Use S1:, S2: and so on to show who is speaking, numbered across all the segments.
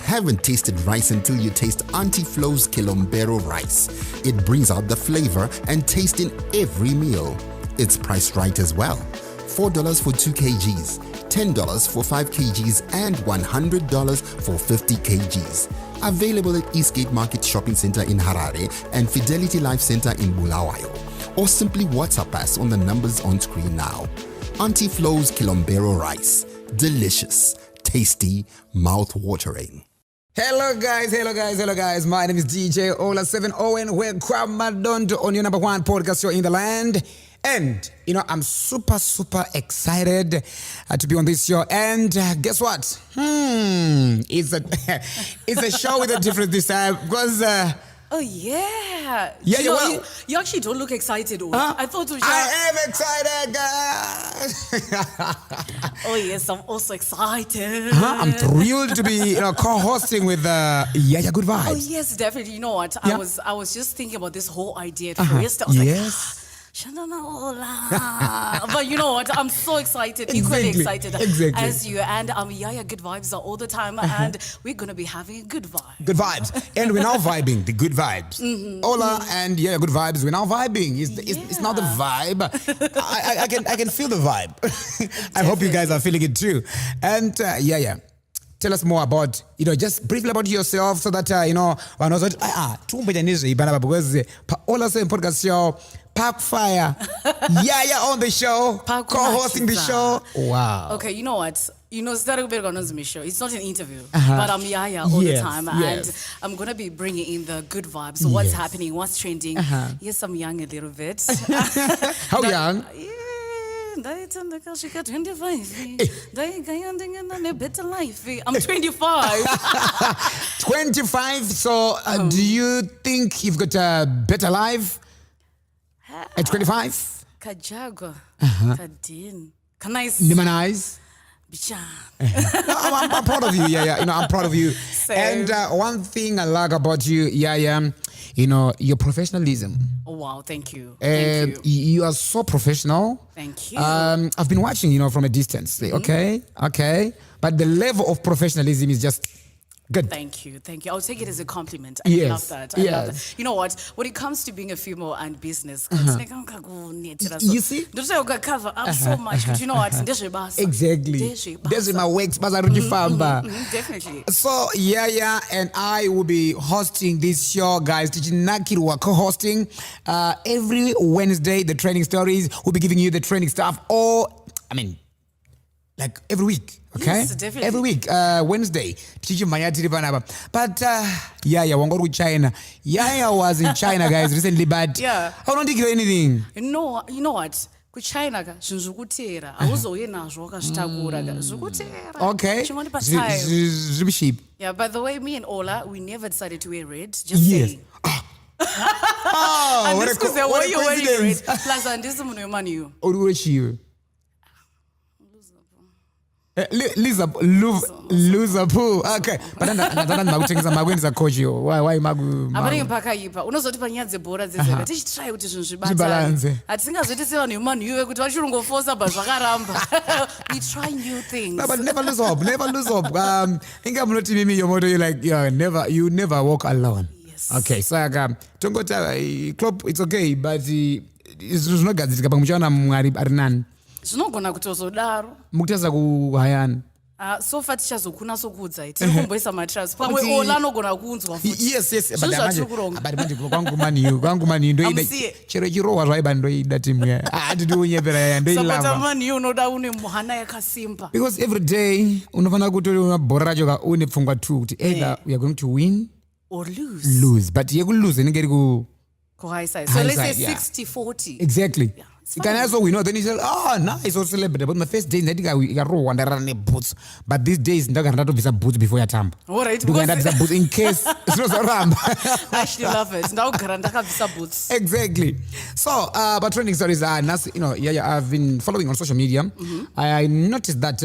S1: haven't tasted rice until you taste Auntie Flo's Kilombero rice. It brings out the flavor and taste in every meal. It's priced right as well. $4 for 2 kgs, $10 for 5 kgs, and $100 for 50 kgs. Available at Eastgate Market Shopping Center in Harare and Fidelity Life Center in Bulawayo. Or simply WhatsApp us on the numbers on screen now. Auntie Flo's Kilombero rice. Delicious, tasty, mouth-watering.
S2: Hello guys. My name is DJ Ola70 and we're Kwamadondo on your number one podcast show in the land. And, I'm super excited to be on this show. And guess what? It's a show with a difference this time because...
S3: Oh, yeah.
S2: Yeah,
S3: you actually don't look excited.
S2: Huh?
S3: I thought
S2: I am excited, guys.
S3: Oh, yes, I'm also excited.
S2: I'm thrilled to be co-hosting with Yaya Good Vibes.
S3: Oh, yes, definitely. You know what?
S2: Yeah.
S3: I was just thinking about this whole idea at first. I was
S2: yes.
S3: But you know what? I'm so excited, equally excited as you. And Yaya Good Vibes are all the time. And we're going to be having a good vibe.
S2: Good vibes. And we're now vibing, the good vibes. Ola and Yaya Good Vibes, we're now vibing. It's not the vibe. I can feel the vibe. I hope you guys are feeling it too. And Yaya, tell us more about, just briefly about yourself so that, because Ola saying podcast show, Park Fire, Yaya on the show, co-hosting the show. Wow.
S3: Okay, you know what? Show. It's not an interview, but I'm Yaya all the time. And I'm going to be bringing in the good vibes. So what's happening, what's trending. Yes, I'm young a little bit.
S2: How young?
S3: She got 25. A better life. I'm 25.
S2: 25. So do you think you've got a better life at 25?
S3: Kajago. Kadin.
S2: Nimanize. I'm proud of you, Yaya. I'm proud of you.
S3: Same.
S2: And one thing I like about you, Yaya, your professionalism.
S3: Oh, wow. Thank you.
S2: Thank you. You are so professional.
S3: Thank you.
S2: I've been watching, from a distance. Okay. But the level of professionalism is just good.
S3: Thank you. I'll take it as a compliment. I love that. I love that. You know what? When it comes to being a female and business,
S2: you see?
S3: I'm so much. But you know what?
S2: Exactly. There's my works,
S3: definitely.
S2: So Yaya and I will be hosting this show, guys. Nakiru co-hosting every Wednesday. The training stories. We'll be giving you the training stuff. Like every week, okay?
S3: Yes, definitely.
S2: Every week, Wednesday. But Yaya, wangor with China. Yaya was in China, guys, recently, but
S3: yeah.
S2: I don't think you anything.
S3: No, you know what? China zvukutera auzoye nazvo akazvitakura zvukutera
S2: okay
S3: chimoni yeah, by the way, me and Ola, we never decided to wear red, just saying.
S2: Oh,
S3: and
S2: what
S3: this because
S2: you're
S3: wearing red plus and this is money
S2: you loser poo. Okay. But ndakutengesa makwendisa coach yo. Why magu?
S3: Abari mpakaipa. Unozoti panyaya dzebhora dzese. Tichitry kuti zvinhu zvibatane. Atisingazoti sevanu humanu iwe kuti vachirungoforsa but zvakaramba. We try new things.
S2: No, but never lose hope. Inga munoti mimi your motto, you like you never walk alone.
S3: Yes.
S2: Okay. So tongota club it's okay, but it's not gadzika pamuchaona mwari arinani.
S3: Zvinogona kutozodaro
S2: mukutasa kuhayana
S3: so far tichazokuna sokuudza tiri kumboisa matrust pamwe Ola anogona kuunzwa futi
S2: yes kwangu mani ndoida chero chirohwa zvaiba ndoida timu ya atitiunyepera yaya ndoilava
S3: sapota mani unoda une muhana yakasimba
S2: because every day unofanira kutori unabhora racho une pfungwa 2 kuti either we are going to win
S3: or
S2: lose but yekulose inenge iri
S3: high side. So let's say 60-40.
S2: Exactly.
S3: Yeah,
S2: you can also win, then you say, nice, or celebrate. But my first day, I got row and I ran boots. But these days, I got to visa boots before your time.
S3: All right.
S2: You can have boots in case it's not a ram.
S3: I actually love it. Now, I have visa boots.
S2: Exactly. So, but trending stories are, I've been following on social media. I noticed that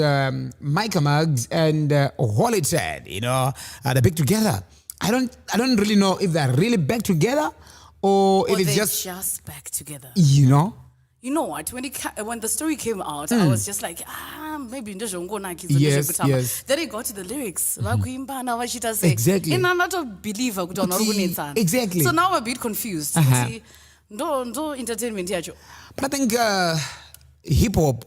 S2: Magz and Holiday, are back together. I don't really know if they're really back together or if it's just
S3: back together. You know what? When the story came out, I was just like, maybe ndezvongona kids.
S2: Yes.
S3: Then it got to the lyrics. Vakuimbana vachita say.
S2: Exactly.
S3: And I'm not a believer kuti vanhu vari kunetsana.
S2: Exactly.
S3: So now I'm a bit confused. Ndo entertainment yacho.
S2: But I think hip hop.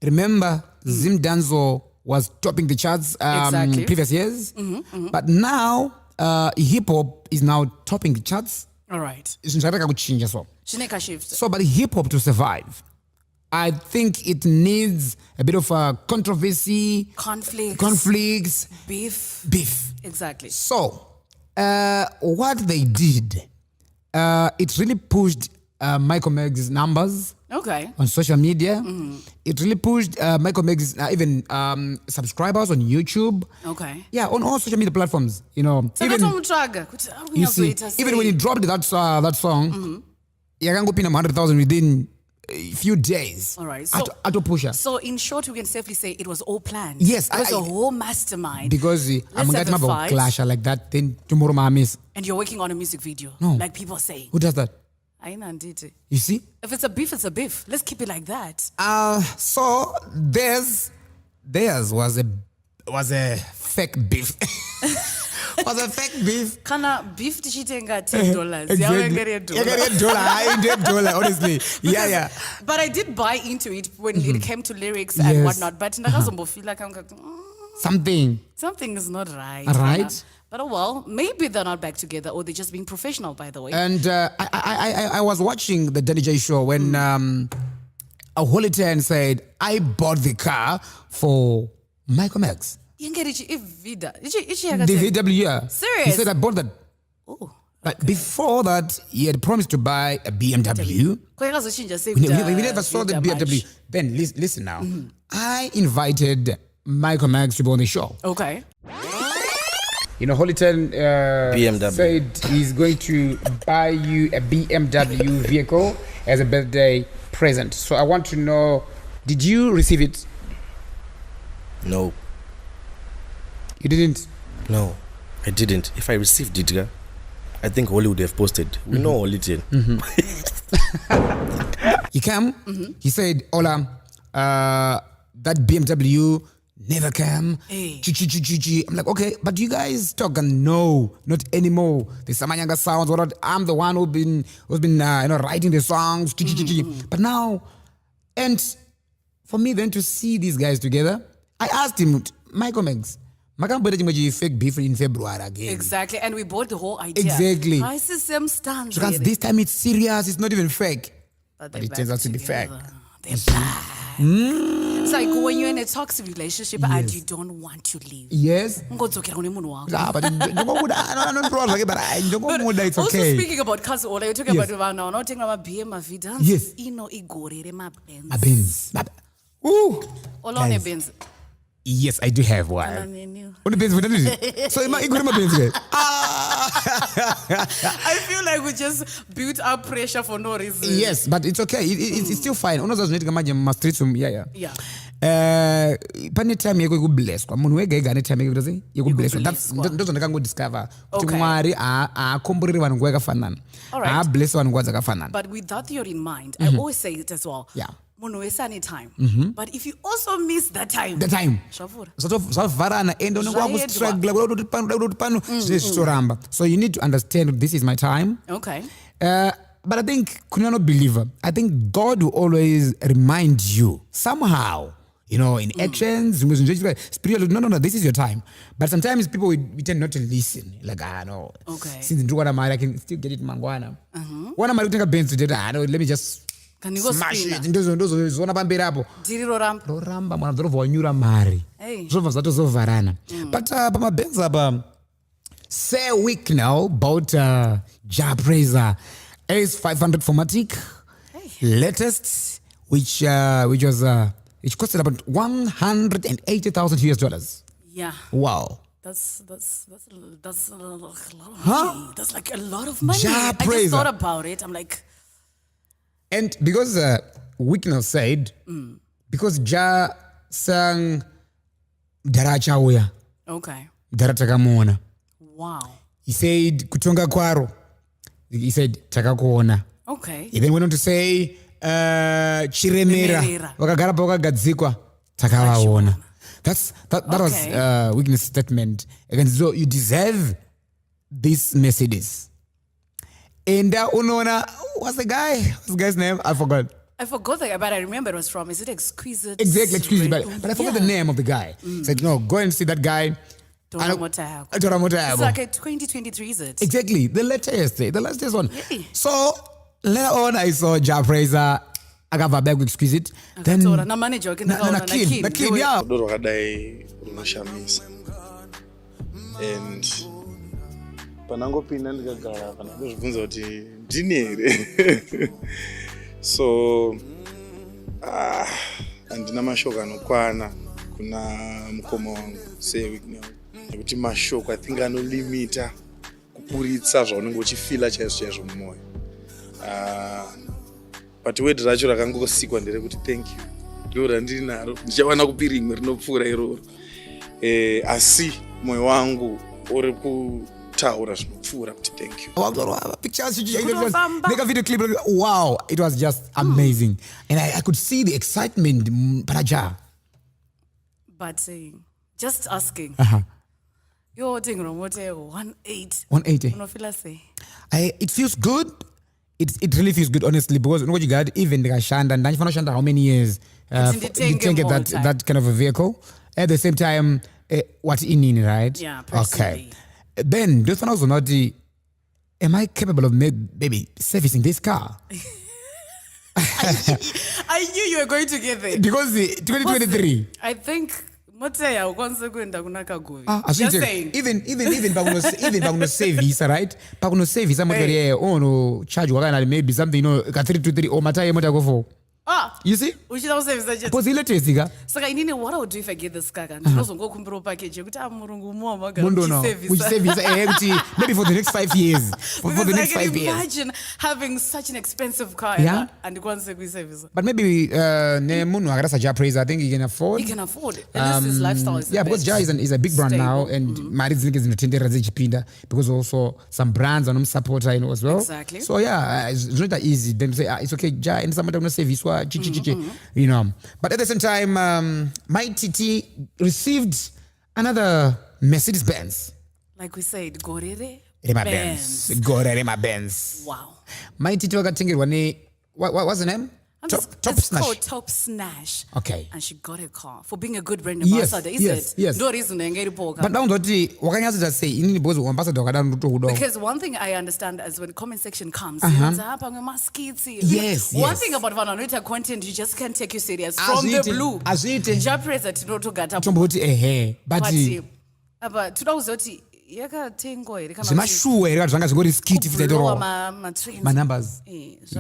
S2: Remember, Zim Danzo was topping the charts
S3: Exactly.
S2: previous years, but now hip hop is now topping the charts.
S3: All right.
S2: So,
S3: Shift.
S2: so but hip hop to survive, I think it needs a bit of controversy, conflicts, beef.
S3: Exactly.
S2: So, what they did, it really pushed Michael Magz's numbers.
S3: Okay.
S2: On social media. It really pushed Michael Magz's even subscribers on YouTube.
S3: Okay.
S2: Yeah, on all social media platforms. You know, you see, even when he dropped that song, yakangopinda 100,000 within a few days.
S3: All right. So in short, we can safely say it was all planned.
S2: Yes.
S3: It was a whole mastermind.
S2: Because I'm going to have a clash like that, then tomorrow I miss.
S3: And you're working on a music video.
S2: No.
S3: Like people say.
S2: Who does that?
S3: You
S2: see?
S3: If it's a beef, it's a beef. Let's keep it like that.
S2: So theirs was a fake beef. Was a fake beef.
S3: Kana beef tichitenga $10.
S2: $10, honestly. Yeah.
S3: But I did buy into it when it came to lyrics and whatnot. But something is not right.
S2: Right.
S3: But oh well, maybe they're not back together or they're just being professional, by the way.
S2: And I was watching the Danny J show when a Holitan said, I bought the car for Michael Magz.
S3: The
S2: VW, yeah.
S3: Serious?
S2: He said, I bought that.
S3: Oh. Okay.
S2: But before that, he had promised to buy a BMW. We never saw the BMW. Ben, listen now. I invited Michael Magz to be on the show.
S3: Okay.
S2: You know, Holitan said he's going to buy you a BMW vehicle as a birthday present. So I want to know, did you receive it?
S4: No.
S2: You didn't?
S4: No, I didn't. If I received it, I think Holly would have posted. We know Holitan.
S2: He came, he said, Ola, that BMW never came.
S3: Hey.
S2: I'm like, okay, but you guys talk and no, not anymore. The Samanyanga sounds, I'm the one who's been writing the songs. But now, and for me then to see these guys together, I asked him, Michael Magz, fake beef in February again.
S3: Exactly, and we bought the whole idea.
S2: Exactly.
S3: I see some stands.
S2: Because this time it's serious, it's not even fake. But it turns out to be fake.
S3: They're back. It's like when you're in a toxic relationship and you don't want to leave.
S2: Yes.
S3: But
S2: But it's
S3: also
S2: okay.
S3: speaking about cousin Ola, you're talking about now, not talking about BM dance.
S2: Yes. A Benz. Ooh.
S3: Ola on a Benz.
S2: Yes, I do have one. On the Benz, so am I my Benz?
S3: I feel like we just built up pressure for no reason.
S2: Yes, but it's okay. It's still fine. Yeah. Pane time yeko kubless kwa munhu wega ega ne time yeko kubless. That's ndozo ndakango discover kuti Mwari akomborere vanhu nguva yakafanana. Bless vanhu nguva dzakafanana.
S3: But with that theory in mind, I always say it as well.
S2: Yeah.
S3: Munhu wese ane time. But if you also miss that time.
S2: Zvavarana and struggle. So you need to understand this is my time.
S3: Okay.
S2: But I think Kunano believer, I think God will always remind you somehow. You know, in actions, spiritual. No, this is your time. But sometimes people we tend not to listen. Like, no.
S3: Okay.
S2: Since I can still get it mangwana. When I'm take a bench today, let me just smash it. But my bench say Wicknell bought Japraiser S500 Formatic latest, which costed about $180,000 US.
S3: Yeah.
S2: Wow.
S3: That's a lot of money. That's like a lot of money. I just thought about it. I'm like,
S2: and because Wicknell said, because Ja sang Daracha Uya.
S3: Okay.
S2: Daratakamona.
S3: Wow.
S2: He said Kutonga Kwaro. He said Takakuona.
S3: Okay.
S2: He then went on to say Chiremera vakagara pakagadzikwa takavaona. That was Wicknell statement. And so you deserve this Mercedes. And unaona, what's the guy's name? I forgot
S3: the guy, but I remember it was from, is it Exquisite?
S2: Exactly, Exquisite. But I forgot the name of the guy. It's like, no, go and see that guy.
S3: It's like a 2023, is it?
S2: Exactly, the latest one. Yeah. So later on, I saw Ja Fraser. I got back with Exquisite. Then
S3: na manager
S2: na kid, yeah.
S5: And panangopinda ndikagara kana kuzvibvunza kuti ndini here. So handina mashoko anokwana kuna mukoma wangu seWicknell nekuti mashoko I think anolimita kuburitsa zvaunenge uchifila chaizvo mumwoyo. But word racho rakangosikwa nderekuti thank you ndiro randinaro, ndichawana kupi rimwe rinopfuura iroro. Asi moyo wangu uri kutaura zvinopfuura kuti thank you.
S2: Pictures, make a video clip. Wow, it was just amazing. And I could see the excitement.
S3: But just asking. You're doing 180.
S2: 180. It feels good. It really feels good, honestly, because what you got, even the Shanda, and Shanda, how many years to get that kind of a vehicle. At the same time, what's in right?
S3: Yeah, personally.
S2: Okay. Then, this one also not am I capable of maybe servicing this car?
S3: I knew you were going to get there.
S2: Because 2023.
S3: I think just saying.
S2: Even pakuno service, right? Pakuno service no charge maybe something, 323 or matai motor go for. You see?
S3: Because what I would do if I get this car? Maybe
S2: for the next 5 years. For the next 5 years.
S3: Imagine having such an expensive car and go service.
S2: But maybe I think he can afford.
S3: He can afford it. And his lifestyle is
S2: because Ja is a big brand now, and Maritz is in the because also some brands and support as well.
S3: Exactly.
S2: So it's not that easy. Then say it's okay, Ja, and somebody will service. You know, but at the same time, Mai Titi received another Mercedes Benz.
S3: Like we said, Gorere
S2: Benz.
S3: Wow.
S2: Mai Titi what's the name? Top Snatch.
S3: Called Top Snatch.
S2: Okay.
S3: And she got a car for being a good brand ambassador, is it?
S2: Yes.
S3: No reason to get a poker.
S2: But now say
S3: because one thing I understand is when the comment section comes,
S2: yes.
S3: One thing about Vananita content, you just can't take you serious from the blue. Japresa to but to
S2: zimashuwa here zvanga zvingori skit if they don't my numbers. Let's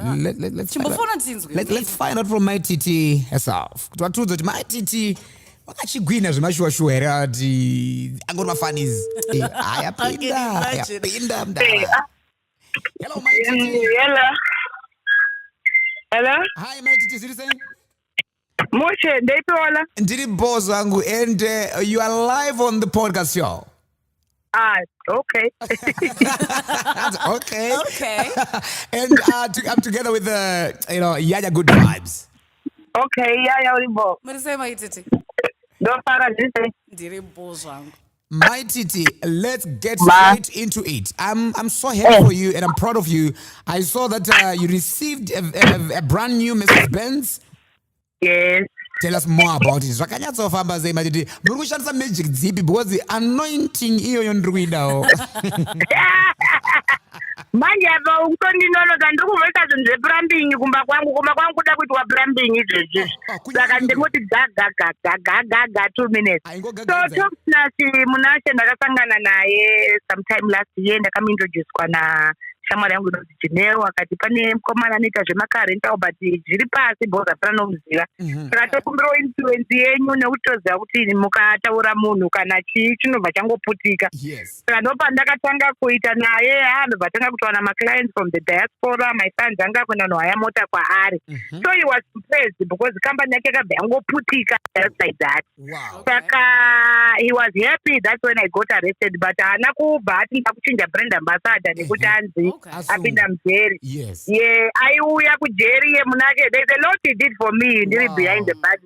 S2: find out from Mai Titi herself. Kuti Mai Titi wakachigwina zvimashuwa here ati angori mafanizi ayapinda mdara. Hello Mai Titi.
S6: Hello.
S2: Hi Mai Titi, ziri sei?
S6: Moshe, ndaipiwala.
S2: Ndiri boss wangu and you are live on the podcast show.
S6: Okay.
S2: Okay. And I'm together with Yaya Good Vibes.
S6: Okay, Yaya Ulibo.
S2: Mai Titi, let's get straight into it. I'm so happy for you and I'm proud of you. I saw that you received a brand new Mercedes Benz.
S6: Yes.
S2: Tell us more about it. Zvakanyatsofa sei Mai Titi. Muri kushandisa magic dzipi because the anointing iyo ndikuidawo.
S6: Manje apa ukondinonoka ndikuvoita zvinhu zveplumbing kumba kwangu kuda kuitwa plumbing izvezvi. Saka ndingoti gaga 2 minutes. So Top Snatch munashe ndakasangana naye sometime last year ndakamintroducedwa na shamwari yangu inonzi Wicknell akati pane mukomana anoita zvemakarenta but zviri pasi because hapana nomuziva. Saka tokumbirawo influence yenyu nekuti toziva kuti mukataura munhu kana chii chinobva changoputika. Saka ndopa ndakatanga kuita naye ndobva tanga kutowana maclients from the diaspora. My sons anga kuenda nohaya mota kwaari. So he was impressed because company yake yakabva yangoputika just like that. Saka he was happy. That's when I got arrested but haana kubva ati ndakuchinja brand ambassador nekuti anzi apinda mujeri.
S2: Yes.
S6: Yeah, aiuya kujeri yemunake. There's a lot he did for me behind the bars.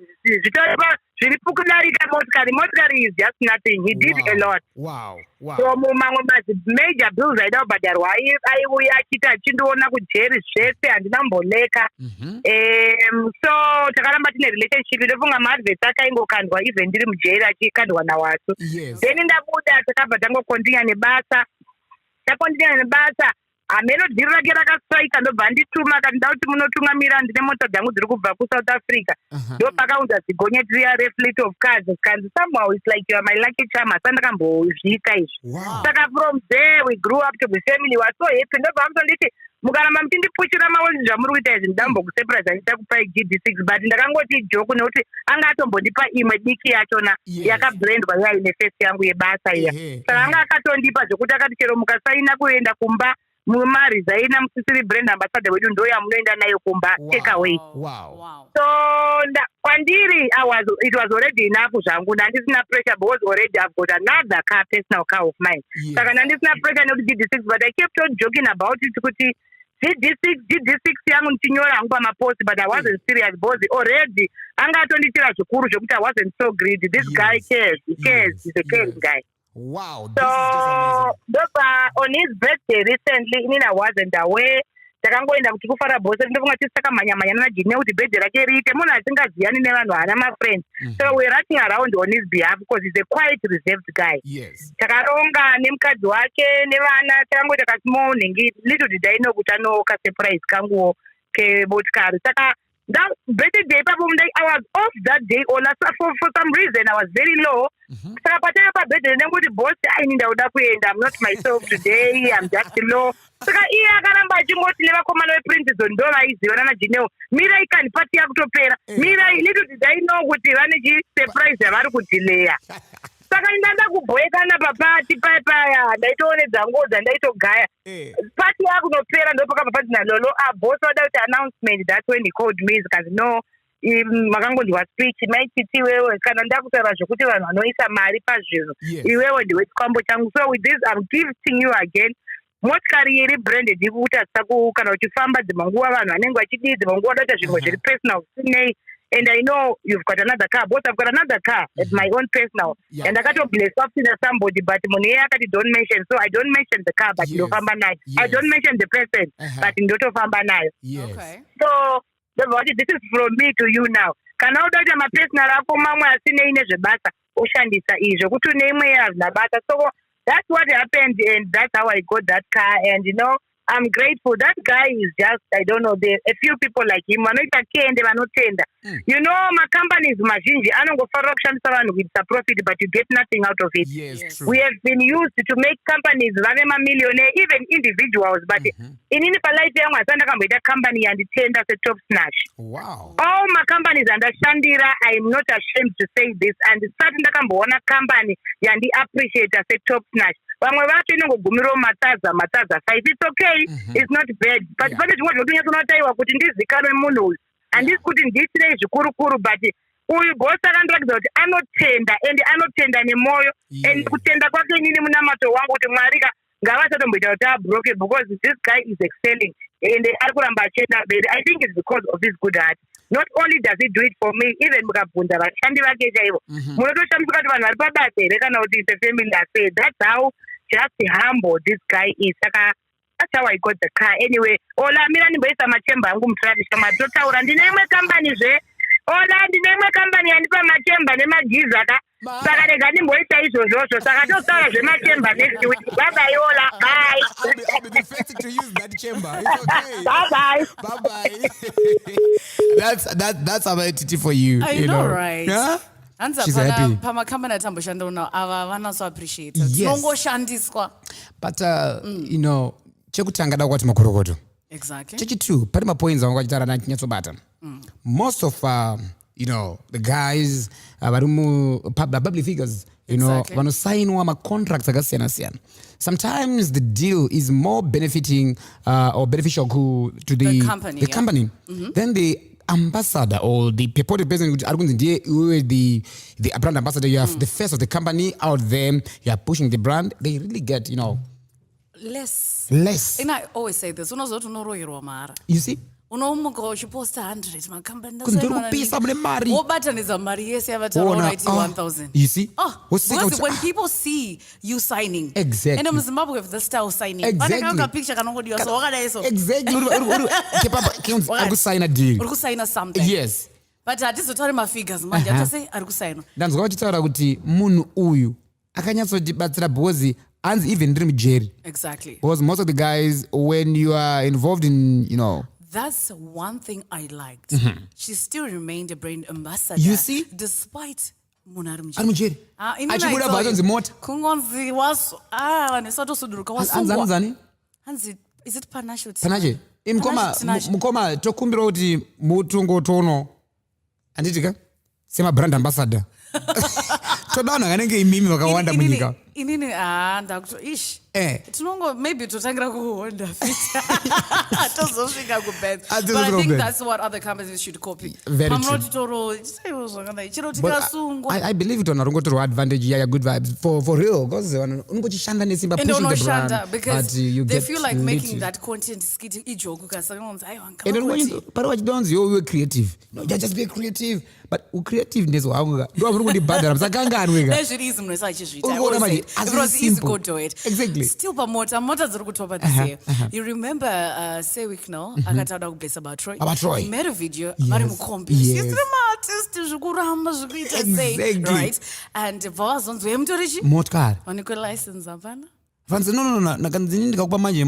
S6: Motkari is just nothing. He did a lot.
S2: Wow.
S6: So major bills I know, but aiuya achita chindoona kujeri zvese handinamboleka. So takaramba tine relationship ndofunga maadvert akaingokandwa even ndiri mujeri achikandwa nawacho. Then ndabuda takabva tangokontinya nebasa. Takontinya nebasa. Ameno dhiri rake rakastrika ndobva ndituma kuti ndauti munotungamira ndine mota dzangu dziri kubva kuSouth Africa. Ndopakaunza zigonyeti riya refleet of cars. Somehow it's like you are my lucky charm. Asandakambozviita izvi. Saka from there we grew up to be family. Was so happy. Ndobva amutonditi mukaramba muchindipushira maoni zvamuri kuita izvi ndambokusurprise ndichakupai GD6 but ndakangoti joke nekuti anga atombondipa imwe diki yachona yakablendwa yaine face yangu yebasa iya. Saka anga akatondipa zvokuti akati chero mukasaina kuenda kumba mumarizaina musisiri brand ambassador wedu ndo yamunoenda nayo kumba take away. So kwandiri it was already enough zvangu ndandisina pressure because already I've got another car, personal car of mine. Saka ndandisina pressure nekuti GD6 but I kept on joking about it kuti GD6 yangu ndichinyora hangu pamapost but I wasn't serious because already anga atonditira zvikuru zvokuti I wasn't so greedy. This guy cares. He cares. He's a caring guy.
S2: Wow,
S6: this is just amazing. On his birthday recently, I wasn't aware. Takangoenda kuti kufara bose ndofunga tisaka manya najine kuti birthday rake riite munhu asingaziyani nevanhu hana mafriends. So we're running around on his behalf because he's a quiet, reserved guy.
S2: Yes.
S6: Takaronga nemukadzi wake nevana takangoita kasmall nhingi. Little did I know kuti anoka surprise kanguwo kemotikari. Saka that birthday day, I was off that day. For some reason, I was very low. So I birthday, then with the boss, I need to I'm not myself today. I'm just low. So I got never come and print on dollar is the one you know. Mira can party up to pay. Mira, little did I know what the energy surprise the could delay. Saka ndanda kubhoekana papati paya ndaitoone dzangodza ndaitogaya pati yakunopera ndopakabva patina lolo boss wada kuti announcement. That's when he called me because no makangonzwa speech Mai Titi wewe kana ndakutaura zvokuti vanhu vanoisa mari pazvinhu iwewe ndiwe chikwambo changu. So with this I'm gifting you again motikari iri branded ikukutatisa kana uchifamba dzimanguva vanhu vanenge vachidii dzimanguva vadaita zvinhu zviri personal sinei. And I know you've got another car. Both I've got another car at my own personal. And I got to bless up to somebody, but don't mention. So I don't mention the car, but I don't mention the person, but in Doto Fambana.
S3: Okay.
S6: So this is from me to you now. Can I order my personal mama sine bata Oshandisa is to name bata. So that's what happened, and that's how I got that car. And I'm grateful. That guy is just, I don't know, a few people like him. My company is Majinji. I don't go for auction with the profit, but you get nothing out of it.
S2: Yes, true.
S6: We have been used to make companies run a millionaire, even individuals. But in any polite company and the tender the top snatch.
S2: Wow.
S6: All my companies under Shandira, I'm not ashamed to say this. And certain company and the appreciate as a top snatch. Vamwe vacho inongogumiro matadza 5. It's okay. It's not bad. But pane zvimwe zvokunya kunotaiwa kuti ndizikanwe munhu uyu handisi kuti ndiitire zvikurukuru but uyu bosi akandirakidza kuti anotenda and anotenda nemoyo and kutenda kwake inini munamato wangu kuti mwari ngavasatomboita kuti abroke because this guy is excelling and ari kuramba achienda mberi. I think it's because of his good heart. Not only does he do it for me, even mukabvunza vashandi vake chaivo munotoshamisika kuti vanhu vari pabasa here kana kuti it's a family affair. That's how just humble this guy is. That's how I got the car. Anyway, ola mira nimboisa machemba angu mutradisha matotaura ndine imwe company ndine imwe company yandipa machemba nemagiza saka rega ndimboita izvozvozvo saka totaura zvemachemba next week. Bye bye ola. Bye.
S2: I'll be the first to use that chamber. It's okay.
S6: Bye bye.
S2: Bye bye. That's Mai Titi for you.
S3: I know, right?
S2: Yeah?
S3: She's happy. Pamakambani atamboshanda uno ava vanaso appreciate. Tinongoshandiswa.
S2: But chekutanga da kwati makorokoto.
S3: Exactly.
S2: Chechitu pari mapoints anga kwachitara nachinyasobata. Most of the guys public figures vanosainwa macontracts akasiyana-siyana. Sometimes the deal is more benefiting or beneficial to the company than the ambassador or the purported person the brand ambassador. You have the face of the company out there, you are pushing the brand. They really get
S3: Less.
S2: Less.
S3: And I always say this.
S2: You see?
S3: Unomuka uchiposta 100 makambani
S2: kupisa mune mari.
S3: Wobatanidza mari yese yavataura 1000.
S2: You see?
S3: Because when people see you signing.
S2: Exactly.
S3: And in Zimbabwe with the style signing.
S2: Exactly.
S3: Picture kanongodiwa so wakadaiso.
S2: Exactly. Sign a deal.
S3: Sign something.
S2: Yes.
S3: But atizotari mafigures manje atase ari kusaina.
S2: Ndanzwa vachitaura kuti munhu uyu akanyatsotibatsira bhozi hanzi even ndiri mujeri.
S3: Exactly.
S2: Because most of the guys when you are involved in, you know,
S3: that's one thing I liked. She still remained a brand ambassador.
S2: You see?
S3: Despite munhu
S2: ari mujeri. Achibuda bhazi onzi mota.
S3: Kungonzi waso. Nesatosuduruka wasungwa. Hanzi, is it panache?
S2: Panache. Mukoma tokumbira kuti mutungotono. Anditika? Sema brand ambassador. Todaona kanenge imimi vakawanda munyika.
S3: Inini ndakuto ish. Tinongo maybe totangira kuhonda fit. Tozosvika kubed. But I think that's what other companies should copy.
S2: Very true. I believe it on a advantage, yeah, good vibes for real. Because ungochishanda nesimba pushing the brand,
S3: because they feel like making that content skit ijoke because someone's but
S2: what you don't you're creative. No, just be creative. But creative ndezo hanga. Do avuri bad I'm sakanganwega.
S3: That should easy mnesa chizvita. It was easy to do it.
S2: Exactly.
S3: Still mota dziri kutopa this year. You remember say Wicknell akataura kubless about Troy. He made a video mari mukombi. She's the artist zvikuramba zvikuita say, right? And vawazonzwe mutorichi
S2: motkar.
S3: Vaniko license apana?
S2: Vanzi no nakanzini ndikakupa manje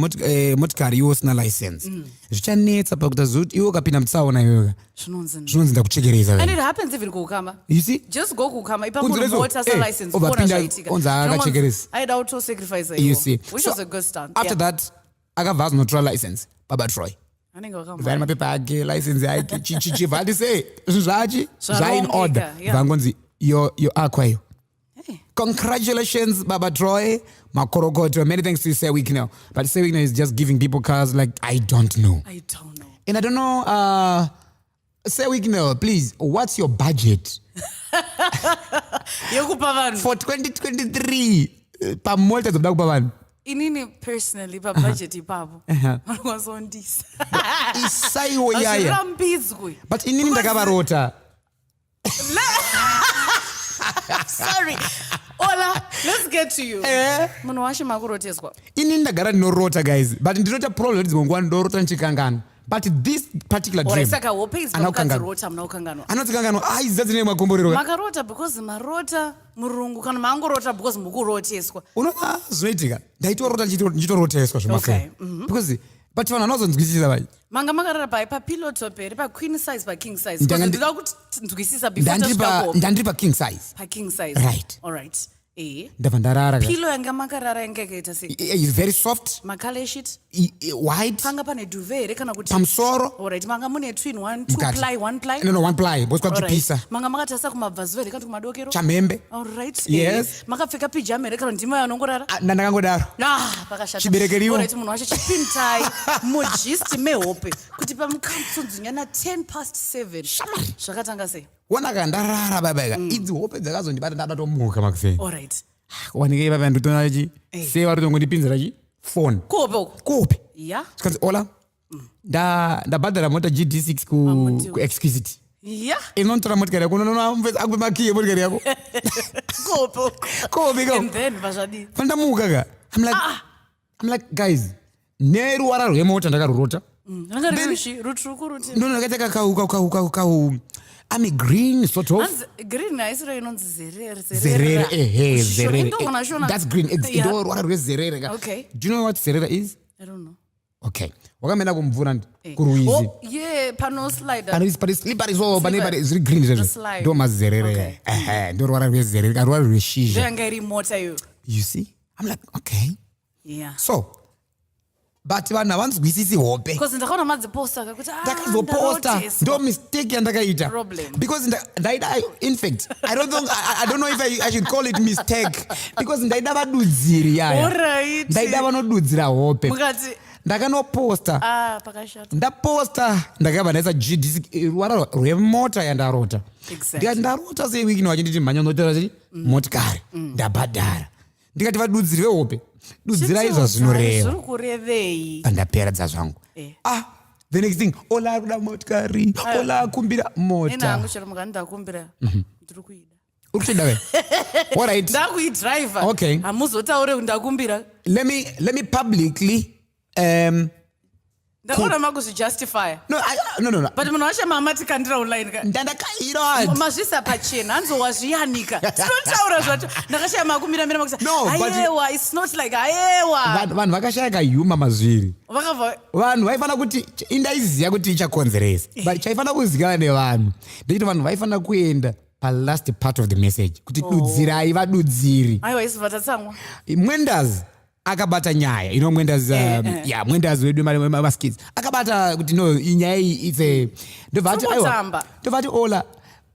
S2: motikari iwo sina license. Zvichanetsa pakuti zuti iwo kapinda mutsaona iyoga. Zvinonzi ndakuchekereza.
S3: And it happens even kukama.
S2: You see?
S3: Just go kukama ipapo mota sa license
S2: for zvaitika. Onza akachekereza.
S3: I had auto sacrifice.
S2: You see?
S3: Which was a good stunt.
S2: After that akavhazi notora license Baba Troy. Vhari mapepa ake license yake chichivhati sei zvachi zvain order vangonzi yo akwayo. Congratulations, Baba Troy. Makorokoto. Many thanks to Say Wicknell. But Say Wicknell is just giving people cars like, I don't know. And I don't know, Say Wicknell, please, what's your budget? For 2023, pa multa zobda kupavan.
S3: Inini personally, pa budget ipapo. Wanazondisa.
S2: Isaiwo yaya. But inini ndakavarota.
S3: Sorry. Ola, let's get to you. Munhu washe makuroteswa.
S2: Ini ndagara ndinorota guys. But ndirota problem ndizongwa ndorota nchikangana. But this particular dream.
S3: Saka wopeizi rota mnaukangano.
S2: Anotsikangano izadzine makomborero.
S3: Makarota because marota murungu kana mangorota because mukuroteswa.
S2: Unoona zvinoitika. Ndaitorota nchitoroteswa zvemafei. Because but vanhu vanozonzwisisa vai.
S3: Manga makarara pa pillow top here pa queen size pa king size. Because ndida kuti nzwisisa before tasvika.
S2: Ndandiri pa king size.
S3: Pa king size.
S2: Right.
S3: All right.
S2: Ndabva ndarara.
S3: Pillow yanga makarara yangakaita sei?
S2: It's very soft.
S3: Makala sheet.
S2: White.
S3: Panga pane duvet here kana kuti.
S2: Pamusoro.
S3: All right. Manga mune twin 1 2 ply 1 ply.
S2: No 1 ply. Bosi kwatipisa.
S3: Manga makatasa kumabvazi here kana kumadokero.
S2: Chamembe.
S3: All right.
S2: Yes.
S3: Makapfeka pijama here kana ndima yanongorara.
S2: Ndandakangodaro.
S3: Pakashata.
S2: Chiberekeriwo.
S3: All right. Munhu wacho chipintai mugist mehope kuti pamukamtsondzinyana 10:07. Zvakatanga sei?
S2: Wanaka ndarara baba. Idzi hope dzakazondibata ndatomuka makufei.
S3: All right.
S2: Wanike baba ndotona chi sei vari tongondipinzira chi phone kope
S3: yeah
S2: sikanzi ola ndabhadhara mota GD6 ku exquisite
S3: yeah
S2: inontora motikari yako unoona akupe makiye motikari yako kope
S3: and then vazvadi
S2: pandamuka ka I'm like guys neruwara rwemota ndakarurota ndono ndakaita kakau I'm a green sort of.
S3: Green is zerere.
S2: That's green. It's
S3: okay.
S2: Do you know what zerere is?
S3: I don't know.
S2: Okay. Wakamenda kumvura kuruizi.
S3: Oh, yeah, pano slider.
S2: But slippery so but it's green. Do mazerere. Do rwara rwezerere, rwara rweshizha.
S3: Ndenga iri mota yo.
S2: You see? I'm like, okay.
S3: Yeah.
S2: So, but vanhu havanzwisisi hope
S3: because ndakaona madziposta akakuti
S2: ndakazoposta ndo mistake yandakaita because in fact I don't know if I should call it mistake because ndaida vadudziri yaya ndaida vanodudzira hope ndakanoposta
S3: pakashata
S2: ndaposta ndakabva ndaisa GD ruvara rwemota yandarota ndikati ndarota sei wiki wachinditi mhanya ndotora motikari ndabhadhara ndikati vadudziri vehope dudzirai zvazvinoreva
S3: zvikurevei
S2: pandaperadza zvangu the next thing ola ari kuda motikari ola akumbira mota
S3: nenangu chero mukandakumbira ndiri kuida
S2: uri kuchida we alright
S3: ndakuidriver
S2: okay
S3: hamuzotaure ndakumbira
S2: let me publicly
S3: ndaona makuzvijustify
S2: no
S3: but munhu washe mamatikandira online
S2: ndandakairati
S3: mazvisa pachena hanzowazviyanika tinotaura zvacho ndakashaya makumiramira makusaaiwa it's not like aiwa
S2: vanhu vakashayaka huma mazviri
S3: vakabva
S2: vanhu vaifanira kuti indaiziva kuti ichakonzeresa but chaifanira kuzivikanwa nevanhu ndechiti vanhu vaifanira kuenda palast part of the message kuti dudzirai vadudziri
S3: aiwa isi vatatsamwa
S2: mwendazi akabata nyaya mwendazi mwendazi wedu maskids akabata kuti no inyaya iyi ndobvati ola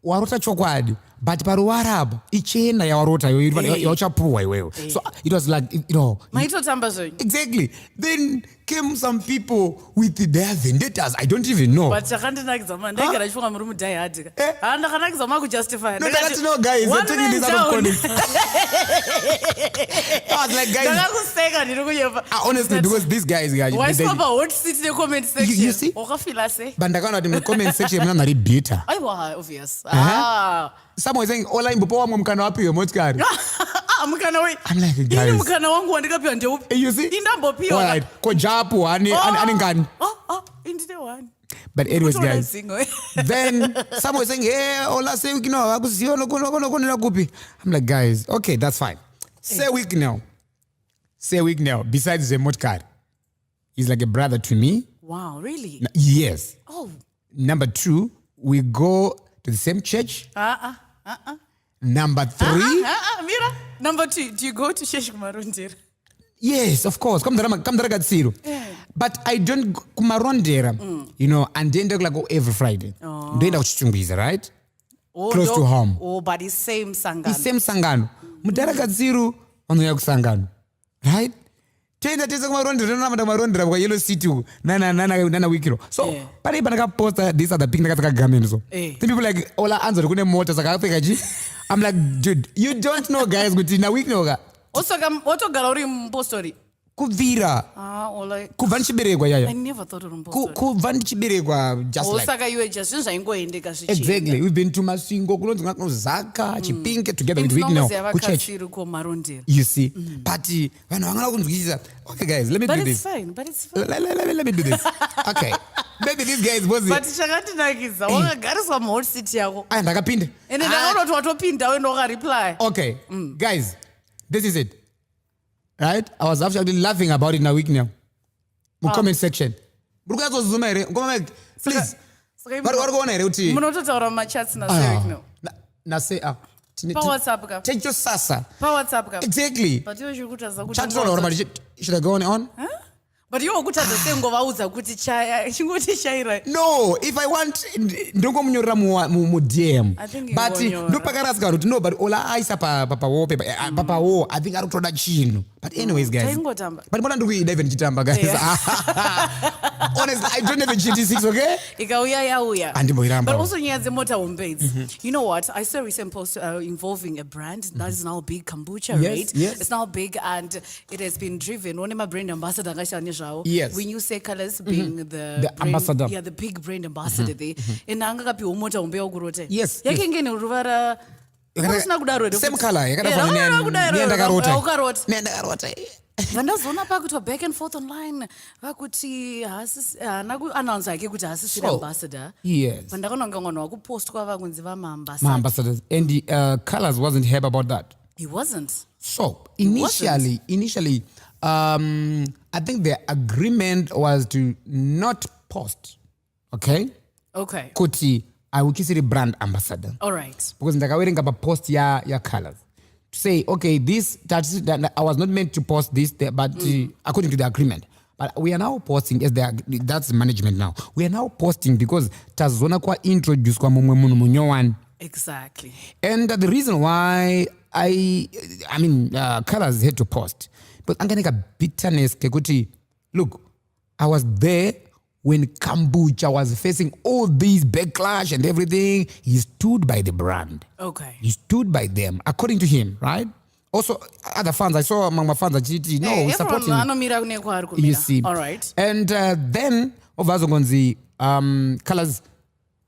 S2: warota chokwadi but paruwara apa ichena yawarota yauchapuhwa iwewe so it was like
S3: maitotamba zvenyu
S2: exactly then came some people with their vendettas I don't even know
S3: but chakandinakidza ma ndaigara chifunga muri mudhaihadika ndakanakidza makujustify
S2: ndakati no guys I'm taking this out of context I was like guys
S3: ndakakuseka ndiri kuyepa
S2: honestly because these guys
S3: waiswa hot seat necomment section
S2: you see
S3: wakafila sei
S2: but ndakaona kuti mucomment section muna mari bitter
S3: aiwa obvious
S2: some were saying ola imbopo wamwe mukana wapiwe motikari
S3: mukana we
S2: I'm like guys
S3: ini mukana wangu wandikapiwa ndeupi
S2: you see
S3: indambopiwa
S2: alright ko japu ane ngani
S3: indine one
S2: but anyways guys then some were saying hey ola say Wicknell akuziyo nokonera kupi I'm like guys okay that's fine say Wicknell besides the motikari he's like a brother to me.
S3: Wow, really?
S2: Yes.
S3: Oh.
S2: Number 2, we go to the same church. Number 3.
S3: Mira. Number 2, do you go to church kumarondera?
S2: Yes, of course. Kamdara katsiro. But I don't kumarondera. And then they like every Friday. Ndoenda kuchichungwiza, right? Close to home.
S3: But it's same
S2: sangano. Mudara katsiro vanoya kusangano. Right? Tenda tese kumarondera namanda marondera kwa Yellow City nana Wicknell. So, pari panakaposta this other picnic akagamenzo. So. Then people like ola anzori kune mota sakapfeka chi. I'm like, dude, you don't know guys kuti na Wicknell.
S3: Otogara uri mpostori.
S2: Kuvira. Kubva ndichiberekwa yaya.
S3: I never thought uri mpostori.
S2: Kubva ndichiberekwa just like.
S3: Osaka iwe just zvaingoendeka zvichienda.
S2: Exactly. We've been to Masingo kunonzi Zaka, Chipinge together with Wicknell.
S3: Kuchurch.
S2: You see. But vanhu vangana kunzwisisa. Okay guys, let me do this.
S3: But it's fine.
S2: Let me do this. Okay. Maybe these guys was
S3: but chakandinakidza wakagariswa muhot seat yako.
S2: Ndakapinda.
S3: Ende ndakaona kuti watopinda wendo wakareply.
S2: Okay. Guys, this is it. Right? I was actually laughing about it in a Wicknell. Comment section. Zuma here. Please.
S3: Munototaura machats na Wicknell.
S2: Na say
S3: Pa WhatsApp ka.
S2: Take your sasa.
S3: Pa WhatsApp ka.
S2: Exactly.
S3: But you should kutaza kuti.
S2: Should I go on?
S3: Huh? But you kutaza sengovaudza kuti chaya chingoti chaira.
S2: No, if I want ndongomunyorera mu DM. But ndopakaraska kuti no but ola aisa papa wo I think ari kutoda chinhu. But anyways guys. But mbona ndikuida even chitamba guys. Honestly, I don't have a GT6, okay?
S3: Ikauya.
S2: Andimboiramba.
S3: But also nyaya dzemota beds. You know what? I saw a recent post involving a brand that is now big, kombucha, right?
S2: Yes.
S3: It's now big and it has been driven. One of my brand ambassador
S2: yes.
S3: When you say colors being the brand,
S2: ambassador.
S3: Yeah, the big brand ambassador there. And anga kapi umota ukurote.
S2: Yes.
S3: Yakengene ruvara
S2: same color. Ndakarota.
S3: Vandazoona pakuti back and forth online vakuti anakuannounce yake kuti hasisiri ambassador.
S2: Yes.
S3: Vandakaona kunge mwana wakupostwa vakunzi
S2: ambassadors. And the colors wasn't happy about that.
S3: He wasn't.
S2: So initially, I think the agreement was to not post. Okay. Kuti I will kiss the brand ambassador.
S3: All right.
S2: Because ndakawerenga pa post ya colors. To say, okay, that I was not meant to post this, but according to the agreement. But we are now posting, that's management now. We are now posting because tazona kwa introduce kwa munyo.
S3: Exactly.
S2: And the reason why colors had to post. But I'm getting a bitterness. Look, I was there when kombucha was facing all these backlash and everything. He stood by the brand.
S3: Okay.
S2: He stood by them, according to him, right? Also, other fans, I saw among my fans at GT, no, supporting. You see.
S3: All right.
S2: And then, Ovazogonzi, colors,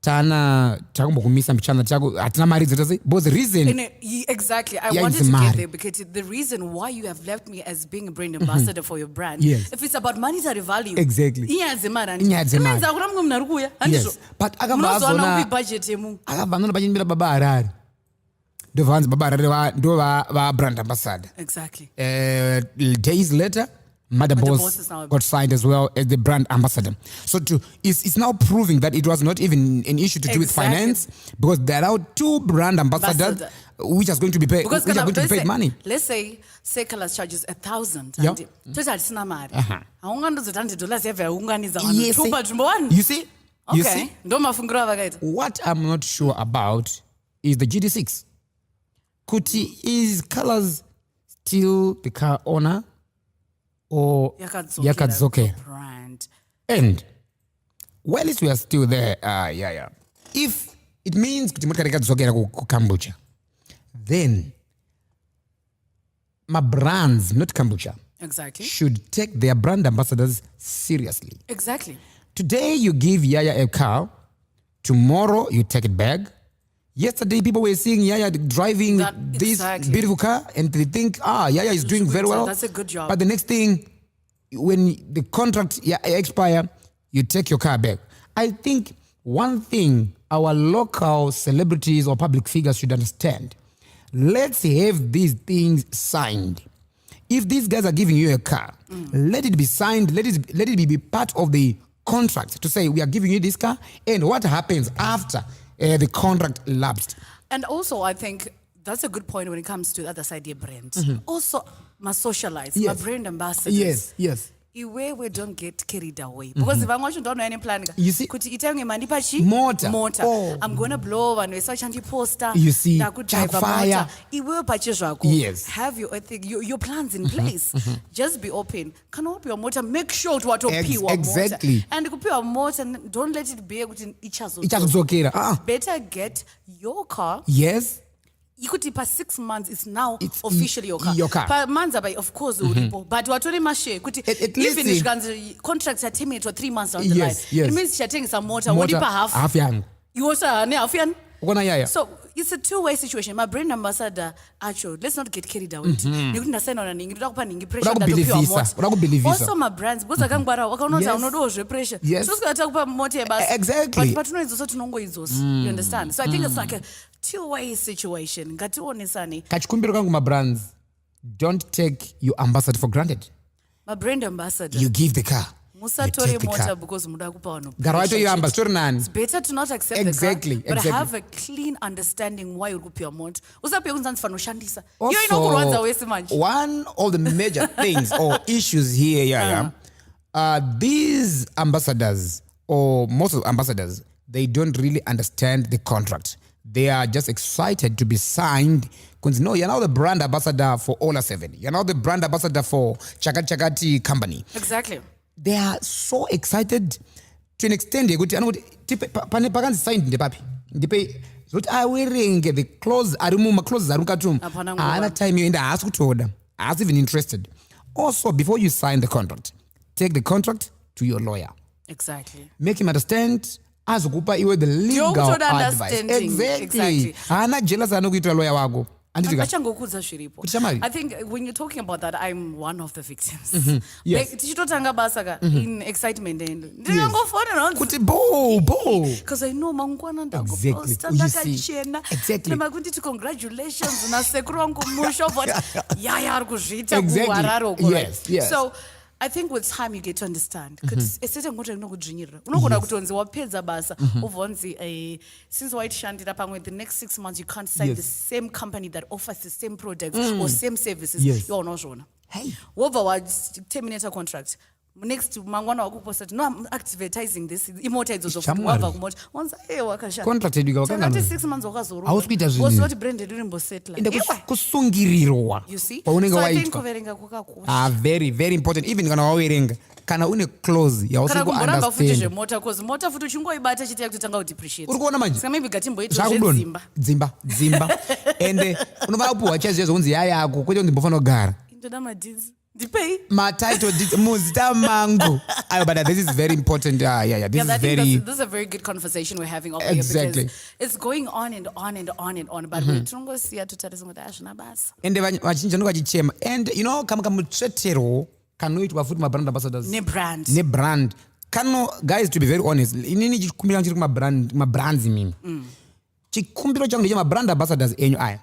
S2: Tana, Takumisa, Michana, Chago, Atamari, both the reason.
S3: Exactly. I wanted to get there because the reason why you have left me as being a brand ambassador for your brand, if it's about monetary value.
S2: Exactly.
S3: Yes.
S2: But Agabazona budget Baba the fans Baba brand ambassador.
S3: Exactly.
S2: Days later, Mother Boss got signed as well as the brand ambassador. So it's now proving that it was not even an issue to do with finance, because there are 2 brand ambassadors which are going to be paid. Which are going to be paid money.
S3: Let's say Colors charges 1,000.
S2: Yes. You see? You see? What I'm not sure about is the GD6. Kuti, is Colors still the car owner? Or Yakadzoke
S3: brand.
S2: And while we are still there, if it means kombucha, then my brands, not kombucha, should take their brand ambassadors seriously.
S3: Exactly.
S2: Today you give Yaya a car, tomorrow you take it back. Yesterday people were seeing Yaya driving this beautiful car and they think, Yaya is doing very well.
S3: That's a good job.
S2: But the next thing, when the contract expire, you take your car back. I think one thing our local celebrities or public figures should understand, let's have these things signed. If these guys are giving you a car, let it be signed, let it be part of the contract to say we are giving you this car and what happens after the contract lapsed.
S3: And also, I think that's a good point when it comes to the other side of your brand. Also, my socialize, my brand ambassadors.
S2: Yes.
S3: Where we don't get carried away. Because if I want to don't know any plan,
S2: you see,
S3: motor.
S2: Oh.
S3: I'm going to blow and we search poster.
S2: You see,
S3: fire.
S2: Yes.
S3: Have your plans in place. Just be open. Can help your motor. Make sure to
S2: exactly.
S3: Motor. And your motor, and don't let it be each other. Better get your car.
S2: Yes.
S3: You could per 6 months, it's now officially your car. Per months, of course, but what only mashe even if contracts are terminated for 3 months down the line. It means you're taking some motor per half. You also half. So it's a two-way situation. My brand ambassador, actually, let's not get carried away. You can send on a pressure that also my brands, because I can't pressure.
S2: Yes. Exactly.
S3: But you understand? So I think it's like a two-way situation.
S2: My brands, don't take your ambassador for granted.
S3: My brand ambassador,
S2: you give the car.
S3: It's better to not accept the car, but have a clean understanding why you your amount. Also,
S2: one of the major things or issues here, these ambassadors or most of the ambassadors, they don't really understand the contract. They are just excited to be signed. Because no, you're now the brand ambassador for Ola 7. You're now the brand ambassador for Chakati company.
S3: Exactly.
S2: They are so excited to an extent. They signed the papi. They wearing the clothes. Time you in the ask to order. I was even interested. Also, before you sign the contract, take the contract to your lawyer.
S3: Exactly.
S2: Make him understand. As you the legal advice. Exactly. I'm not jealous. I know you to a lawyer wago.
S3: I think when you're talking about that, I'm one of the victims.
S2: Yes.
S3: In excitement. Because I know
S2: exactly.
S3: Congratulations.
S2: Yes.
S3: So I think with time you get to understand. Since White Shandira Pangwe, the next 6 months you can't sign the same company that offers the same products or same services. You're not sure.
S2: Hey.
S3: Over terminator contract. Next mangwana wakuposta no I'm advertising this immortals of once
S2: contracted you
S3: 6 months okazoro
S2: was
S3: not branded rimbo settle
S2: kusungirirwa.
S3: You see, so I think kuverenga kwakakosha
S2: very very important. Even kana wawerenga kana une close ya also go understand
S3: motor cause motor futhi chingoibata chiti yakutanga ku depreciate
S2: uri kuona manje
S3: saka maybe gatimbo ito zimba
S2: dzimba And unovapuwa chaizo zonzi yayako kwete ndimbofana kugara.
S3: Intoda madizi. Dipay.
S2: My title Muzita Mango. But this is very important. This is
S3: a very good conversation we're having over
S2: exactly.
S3: Here because it's going on and on and on and on. But we're trying to see to tell us what ashna bas.
S2: And you know, kama mutsetero kanoitwa futhi ma brand ambassadors.
S3: Ne brand.
S2: Kano guys, to be very honest, inini chikumbira chiri kuma brands mimi. Chikumbiro changu ndi ma brand ambassadors enyu aya.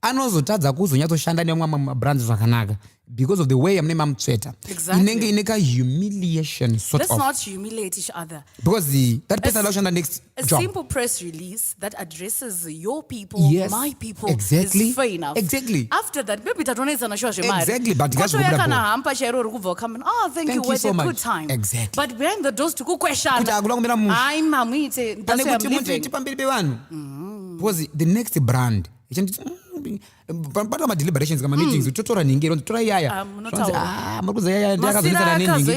S2: Anozotadza kuzonyatsoshanda nemwe ma brands zvakanaka because of the way amutsveta.
S3: Exactly.
S2: Inenge humiliation sort
S3: Let's
S2: of.
S3: not humiliate each other.
S2: Because that person allows next
S3: a
S2: job.
S3: simple press release that addresses your people,
S2: yes,
S3: my people,
S2: exactly,
S3: is fair enough.
S2: Exactly.
S3: After that, maybe tatoneza na show
S2: exactly, but guys,
S3: thank you, we had
S2: so
S3: a
S2: much.
S3: good time.
S2: Exactly.
S3: But behind the doors to go question. I'm mamite. That's why I'm living.
S2: Because the next brand. But my deliberations kama meetings utotora ninge utotora yaya makuza yaya ndakazonisa nini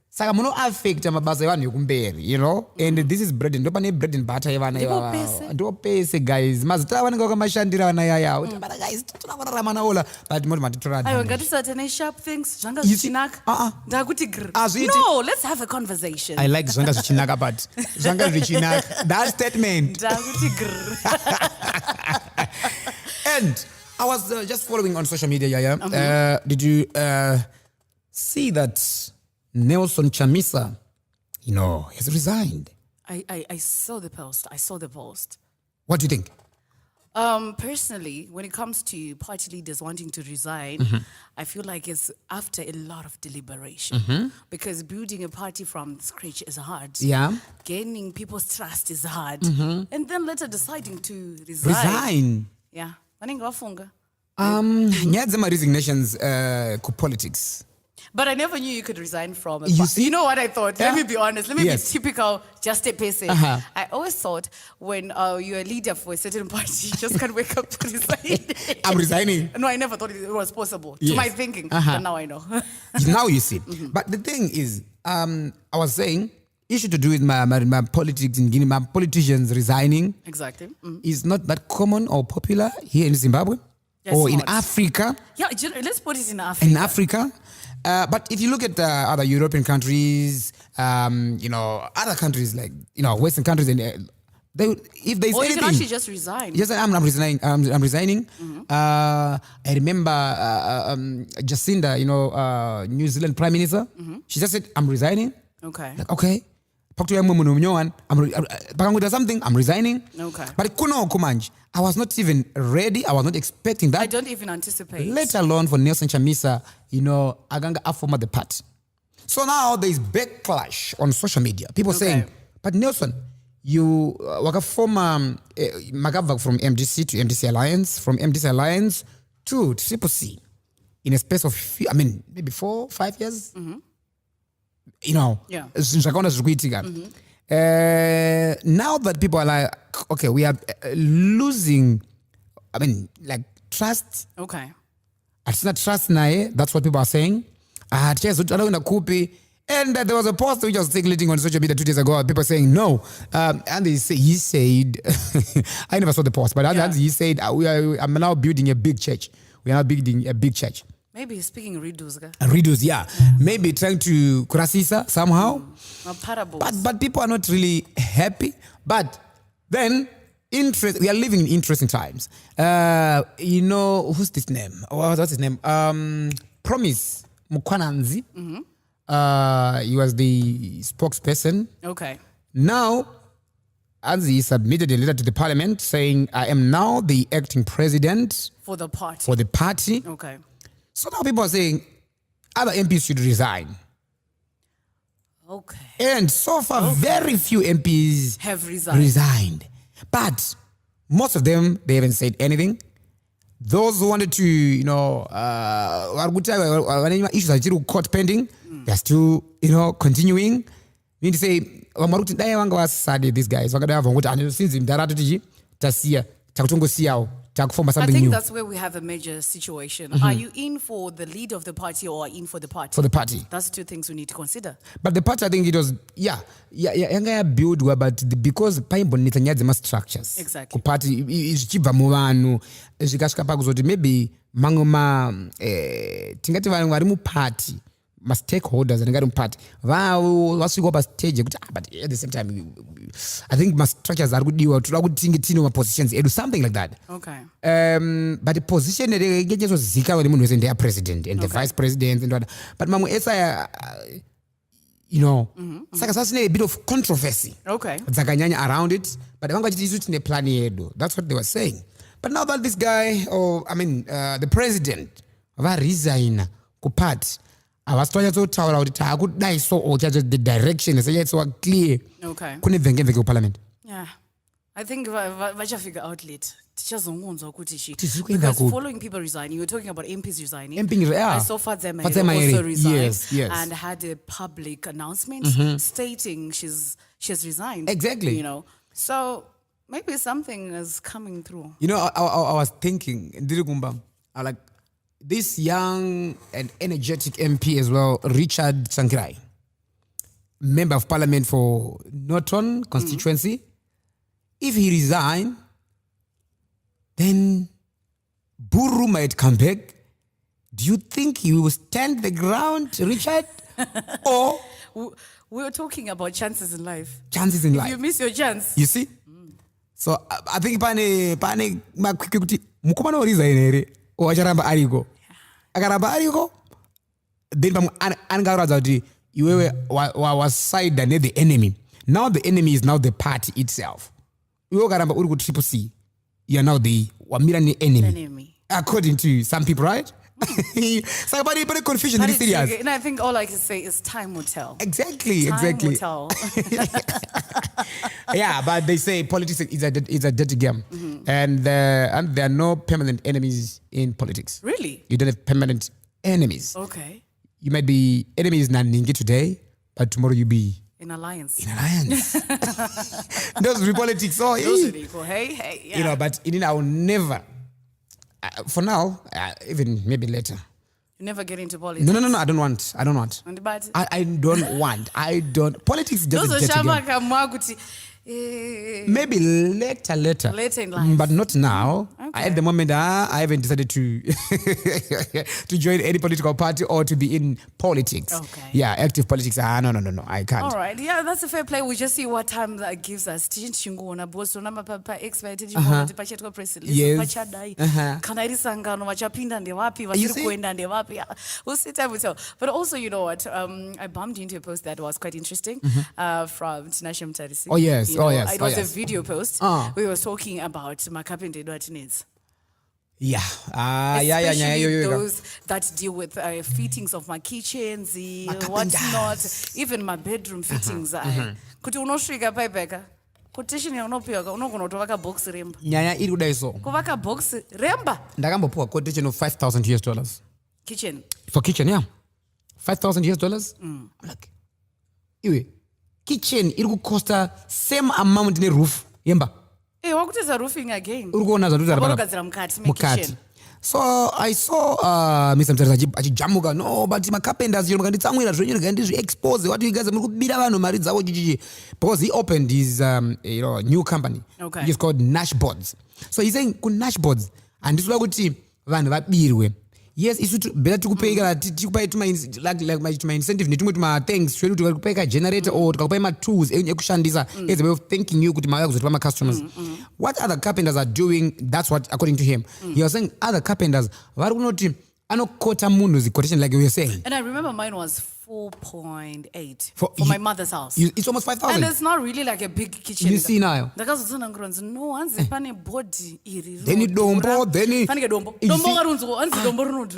S2: saka muno affect mabasa evanhu yokumberi, you know, and this is bread and butter evana ndo pese guys mazita vanenge vakamashandira vana yaya uti but guys toravararama naola but moti matitora
S3: ayo ngatisatene sharp things zvanga zvichinaka ndakuti no, let's have a conversation.
S2: I like zvanga zvichinaka but zvanga zvichinaka that statement
S3: ndakuti
S2: And I was just following on social media, did you see that Nelson Chamisa, you know, has resigned?
S3: I saw the post.
S2: What do you think?
S3: Personally, when it comes to party leaders wanting to resign, I feel like it's after a lot of deliberation. Because building a party from scratch is hard.
S2: Yeah.
S3: Gaining people's trust is hard. And then later deciding to resign. Yeah.
S2: Nyadzema resignations politics.
S3: But I never knew you could resign from a
S2: party.
S3: You know what I thought? Yeah. Let me be honest. Let me be typical, just a person. I always thought when you're a leader for a certain party, you just can't wake up to resign.
S2: I'm resigning.
S3: No, I never thought it was possible. To my thinking. But now I know.
S2: Now you see. But the thing is, I was saying, issue to do with my politics in Guinea, my politicians resigning.
S3: Exactly.
S2: Is not that common or popular here in Zimbabwe or in Africa.
S3: Yeah, let's put it in Africa.
S2: In Africa. But if you look at other European countries, you know, other countries like, you know, Western countries, and if there's anything,
S3: you can actually just resign.
S2: Yes, I'm resigning. I'm resigning. I remember Jacinda, you know, New Zealand Prime Minister. She just said, "I'm resigning."
S3: Okay.
S2: Like, okay. I'm something. I'm resigning.
S3: Okay.
S2: But I was not even ready. I was not expecting that.
S3: I don't even anticipate.
S2: Let alone for Nelson Chamisa, you know, aganga afoma the part. So now there is backlash on social media. People saying, but Nelson, you waka former Magz from MDC to MDC Alliance, from MDC Alliance to Triple C in a space of, maybe 4-5 years. You know, now that people are like, okay, we are losing, trust.
S3: Okay.
S2: It's not trust nae, that's what people are saying. And there was a post which was circulating on social media 2 days ago, people saying no. And he said, I never saw the post, but he said, I'm now building a big church. We are now building a big church.
S3: Maybe he's speaking riddles.
S2: Riddles, yeah. Maybe trying to kurasisa somehow.
S3: Parables.
S2: But people are not really happy. But then, we are living in interesting times. You know, who's this name? What's his name? Promise Mukwananzi. He was the spokesperson.
S3: Okay.
S2: Now, Anzi submitted a letter to the parliament saying, I am now the acting president.
S3: For the party. Okay.
S2: So now people are saying other MPs should resign.
S3: Okay.
S2: And so far, very few MPs
S3: have resigned.
S2: But most of them, they haven't said anything. Those who wanted to, you know, issues are still court pending. They're still, you know, continuing. We need to say, these guys, since something
S3: I think
S2: new.
S3: that's where we have a major situation. Are you in for the lead of the party or in for the party?
S2: For the party.
S3: That's two things we need to consider.
S2: But the party, I think it was, build, but because paimbo nitanyadzima structures.
S3: Exactly.
S2: Party ichichibva muvanhu zvikasvika pakuzoti maybe mamwe tingati vanhu vari muparty ma-stakeholders anenge ari muparty vasvikawo pastage yekuti but at the same time I think ma-structures ari kudiwa toda kuti tinge tine ma-positions edu something like that.
S3: Okay.
S2: But the position ingechazozika kuti munhu wese ndeya president and the vice president and what, but mamwe esa saka sasine a bit of controversy dzakanyanya around it, but vanga vachiti isu tine plan yedu. That's what they were saying. But now that this guy, the president varesigna kuparty havasitonyatsotaura kuti taakudai so the direction isanyatsowa clear kune vhengevhenge kuparliament.
S3: Yeah, I think vachafigure out late. Because following people resigning, you were talking about MPs resigning. I saw Fatima also resign and had a public announcement stating she has resigned.
S2: Exactly.
S3: So maybe something is coming through.
S2: I was thinking, like this young and energetic MP as well, Richard Sankirai, member of parliament for Norton constituency. If he resign, then Buru might come back. Do you think he will stand the ground, Richard? Or
S3: we were talking about chances in life.
S2: Chances in life.
S3: You miss your chance.
S2: You see? So I think pane makwikwi kuti mukomana resign here or acharamba ariko. Akaramba ariko, then angaradza kuti iwewe was side than the enemy. Now the enemy is now the party itself. Iwe ukaramba uri ku Triple C. You are now the Wamirani enemy. According to some people, right? So, but confusion is serious.
S3: And I think all I can say is time will tell.
S2: Exactly.
S3: Time will tell.
S2: Yeah, but they say politics is a dirty game. And there are no permanent enemies in politics.
S3: Really?
S2: You don't have permanent enemies.
S3: Okay.
S2: You might be enemies Naningi today, but tomorrow you be
S3: in alliance.
S2: Those are politics.
S3: Those are equal. Hey. Yeah.
S2: But I will never, for now, even maybe later.
S3: You never get into politics?
S2: No, I don't want. I don't want. Politics doesn't get maybe later
S3: in life,
S2: but not now.
S3: Okay.
S2: At the moment I haven't decided to to join any political party or to be in politics. Active politics. No, I can't.
S3: All right, that's a fair play. We just see what time that gives us. We'll see time will tell. But also, you know what, I bumped into a post that was quite interesting from Chamisa resignation.
S2: Oh yes.
S3: It was a video post. We were talking about makapende what needs. Especially those that deal with fittings of my kitchens, whatnot, even my bedroom fittings. Kuti unosvika paipeka quotation yaunopihwa unogona kutovaka box remba.
S2: Nyaya iri kudai so.
S3: Kuvaka box remba.
S2: Ndakambopuwa quotation of $5,000.
S3: Kitchen.
S2: For kitchen, yeah. $5,000. I'm like, iwe kitchen iri kucosta same amount ne roof yemba.
S3: Wakuteza roofing again.
S2: Urikuona zvatuti
S3: Wakugadzira mukati.
S2: So I saw Mr. Mtariza achijamuka, no, but macarpenters nganditsamwira zvonyo ngandizviexpose what you guys muri kubira vanhu mari dzavo chichichi, because he opened his new company. Which is called Nash Boards. So he's saying ku Nash Boards handisula kuti vanhu vabirwe. Yes, isu better tikupai tuma incentive netumwe tuma things twedu tikakupai ka generator or tikakupai ma tools ekushandisa as a way of thanking you kuti mauya kuzotipa ma customers. What other carpenters are doing, that's what according to him. He was saying other carpenters vari kunoti anokota munhu zi quotation like you were saying.
S3: And I remember mine was 4.8 for my mother's house.
S2: It's almost 5,000.
S3: And it's not really like a big kitchen.
S2: You see now.
S3: No, hanzi pane body iri.
S2: Then you dombo, then you
S3: dombo garunzo, hanzi dombo runodu.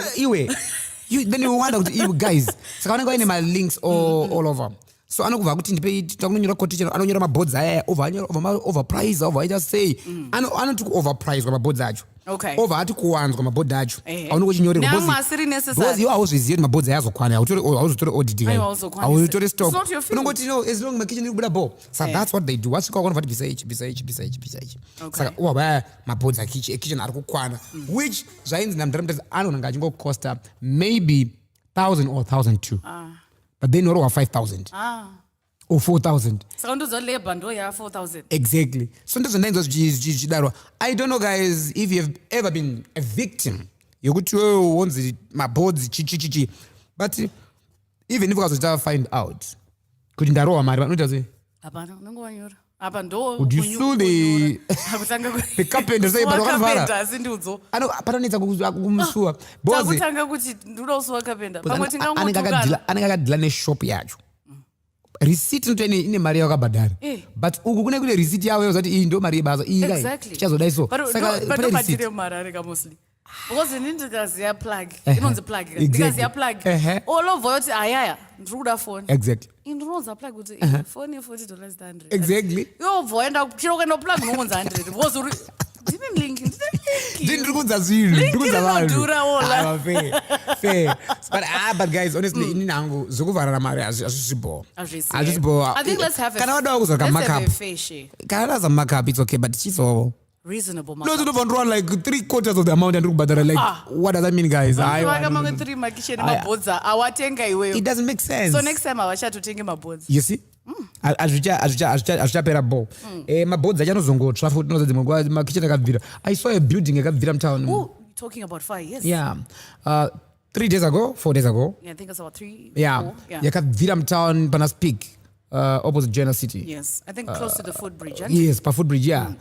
S2: Then you wonder, you guys. So I'm going to my links all over. So anokubva kuti ndipe takunonyora quotation, anonyora ma boards aya overprice over, I just say anoti overprice kwa boards acho.
S3: Okay.
S2: Over ati kuwanzwa mabhodhi acho.
S3: Eh.
S2: Auna kuchinyore
S3: Namwe asiri necessary.
S2: because iwo awuzviziye kuti mabhodhi ayazokwana. Awuzotora audit.
S3: Aiwa, awuzokwanisa.
S2: Awuzotora stock.
S3: It's not your field.
S2: Unongoti no as long my kitchen ikubuda bo. So that's what they do. Wasvika wakona vati bisa ichi. Saka uwabaya mabhodhi kitchen ari kukwana. Which zvainzi namdaramutadzi anonanga achingocosta maybe 1,000 or 1,200. But then oro 5,000. Or 4,000.
S3: So ndo labor ndo ya 4,000.
S2: Exactly. So ndizvo ndainzwa zvichidarwa. I don't know guys if you have ever been a victim yokuti wewe wonzi mabhodzi chichi. But even if ukazoita find out kuti ndarowa mari vanoita sei?
S3: Hapana, unongowanyora. Apa ndo
S2: would you sue the carpenter say but
S3: wakavara sindudzo
S2: panoita kumusuwa bozi
S3: takutanga kuti ndoda kusuwa carpenter pamwe tingangotukana
S2: anenge akadhila neshop yacho receipt ntweni ine mari yakabhadhara but uku kune receipt yawo yozati iyi ndo mari yebasa iyi kai chichazodai so
S3: saka pane receipt mari areka mostly because ndikaziya plug inonzi plug ndikaziya plug olovha yoti ayaya ndiri kuda phone
S2: exactly
S3: indinoza plug kuti phone ye$40 100
S2: exactly
S3: yobva waenda chiro kuenda plug unongonza 100 because uri ndine link
S2: ndiri kunza zvinhu ndiri kunza vanhu fair but guys honestly ini nangu zvokuvharana mari hazvisibo
S3: I think let's have
S2: kana wadawo kuzoka markup kana wadaza markup it's okay but chizovo
S3: reasonable
S2: markup. No, don't run like 3/4 of the amount and but like what does that mean guys? It doesn't make sense.
S3: So next time I watch to take my boards.
S2: You see? Azvichapera bo. Mabhodzi achanozongotsva futi nozadzi mangwa makicheni akabvira. I saw a building yakabvira mtown.
S3: Oh, talking about fire, yes.
S2: Yeah. 4 days ago.
S3: Yeah, I think it's about 3.
S2: Yeah. Yakabvira mtown pana speak opposite Jena City.
S3: Yes. I think close to the footbridge.
S2: Yes, pa footbridge, yeah.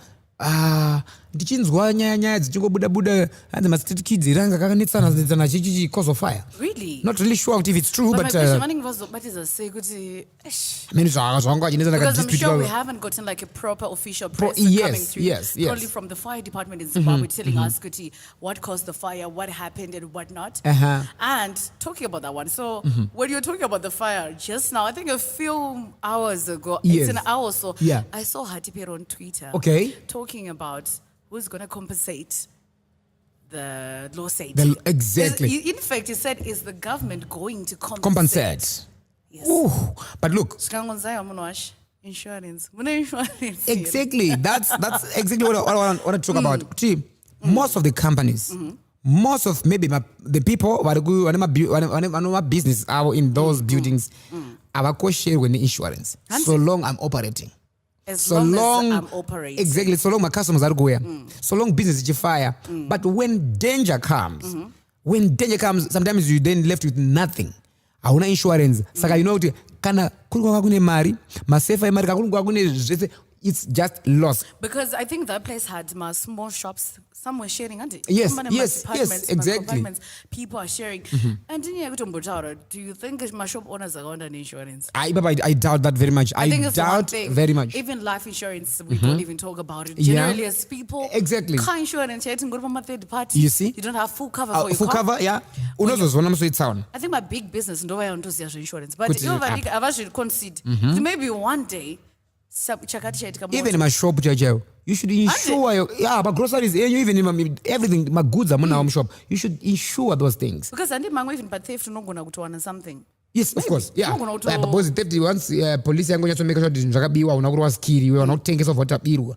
S2: Ndichinzwa nyaya dzichingobuda hanzi ma-street kids iranga kakanetsana chichi cause of fire.
S3: Really?
S2: Not really sure if it's true, but
S3: my question vanenge vazobatiza sei kuti
S2: I mean zvanga achinetsana
S3: because I'm sure we haven't gotten like a proper official press coming through.
S2: Yes.
S3: Probably from the fire department in Zimbabwe telling us kuti what caused the fire, what happened and what not. And talking about that one, so when you're talking about the fire just now, I think a few hours ago, it's an hour or so, I saw Hatipero on Twitter talking about who's going to compensate the loss aid.
S2: Exactly.
S3: In fact, he said, is the government going to
S2: compensate?
S3: Yes.
S2: Ooh, but look.
S3: Insurance.
S2: Exactly. That's exactly what I want to talk about. See, most of the companies, most of maybe the people who business are in those buildings are co-share with the insurance. So long I'm operating.
S3: As long as I'm operating.
S2: Exactly. So long my customers are going. So long business is fire. But when danger comes, sometimes you then left with nothing. Hauna insurance. Saka you know kana kulikuwa kune mari, masefa ya mari kulikuwa kune it's just lost.
S3: Because I think that place had small shops. Some were sharing, aren't it?
S2: Yes, exactly.
S3: People are sharing. And do you think my shop owners are under insurance?
S2: I doubt that very much. I
S3: think
S2: doubt very much.
S3: Even life insurance, we don't even talk about it. Generally, as people, car insurance, you go from a third party.
S2: You see?
S3: You don't have full cover for your
S2: full
S3: car.
S2: Cover, yeah.
S3: I think my big business, no way I don't see insurance. But I should concede. Maybe one day,
S2: even in my shop you should insure but groceries even everything my goods are in shop you should insure those things
S3: because I mango even but theft unogona kutowana something.
S2: Yes, of course. Yeah. Because theft once police yango to make sure that zvakabiwa unakurwa skill we unotengesa votabirwa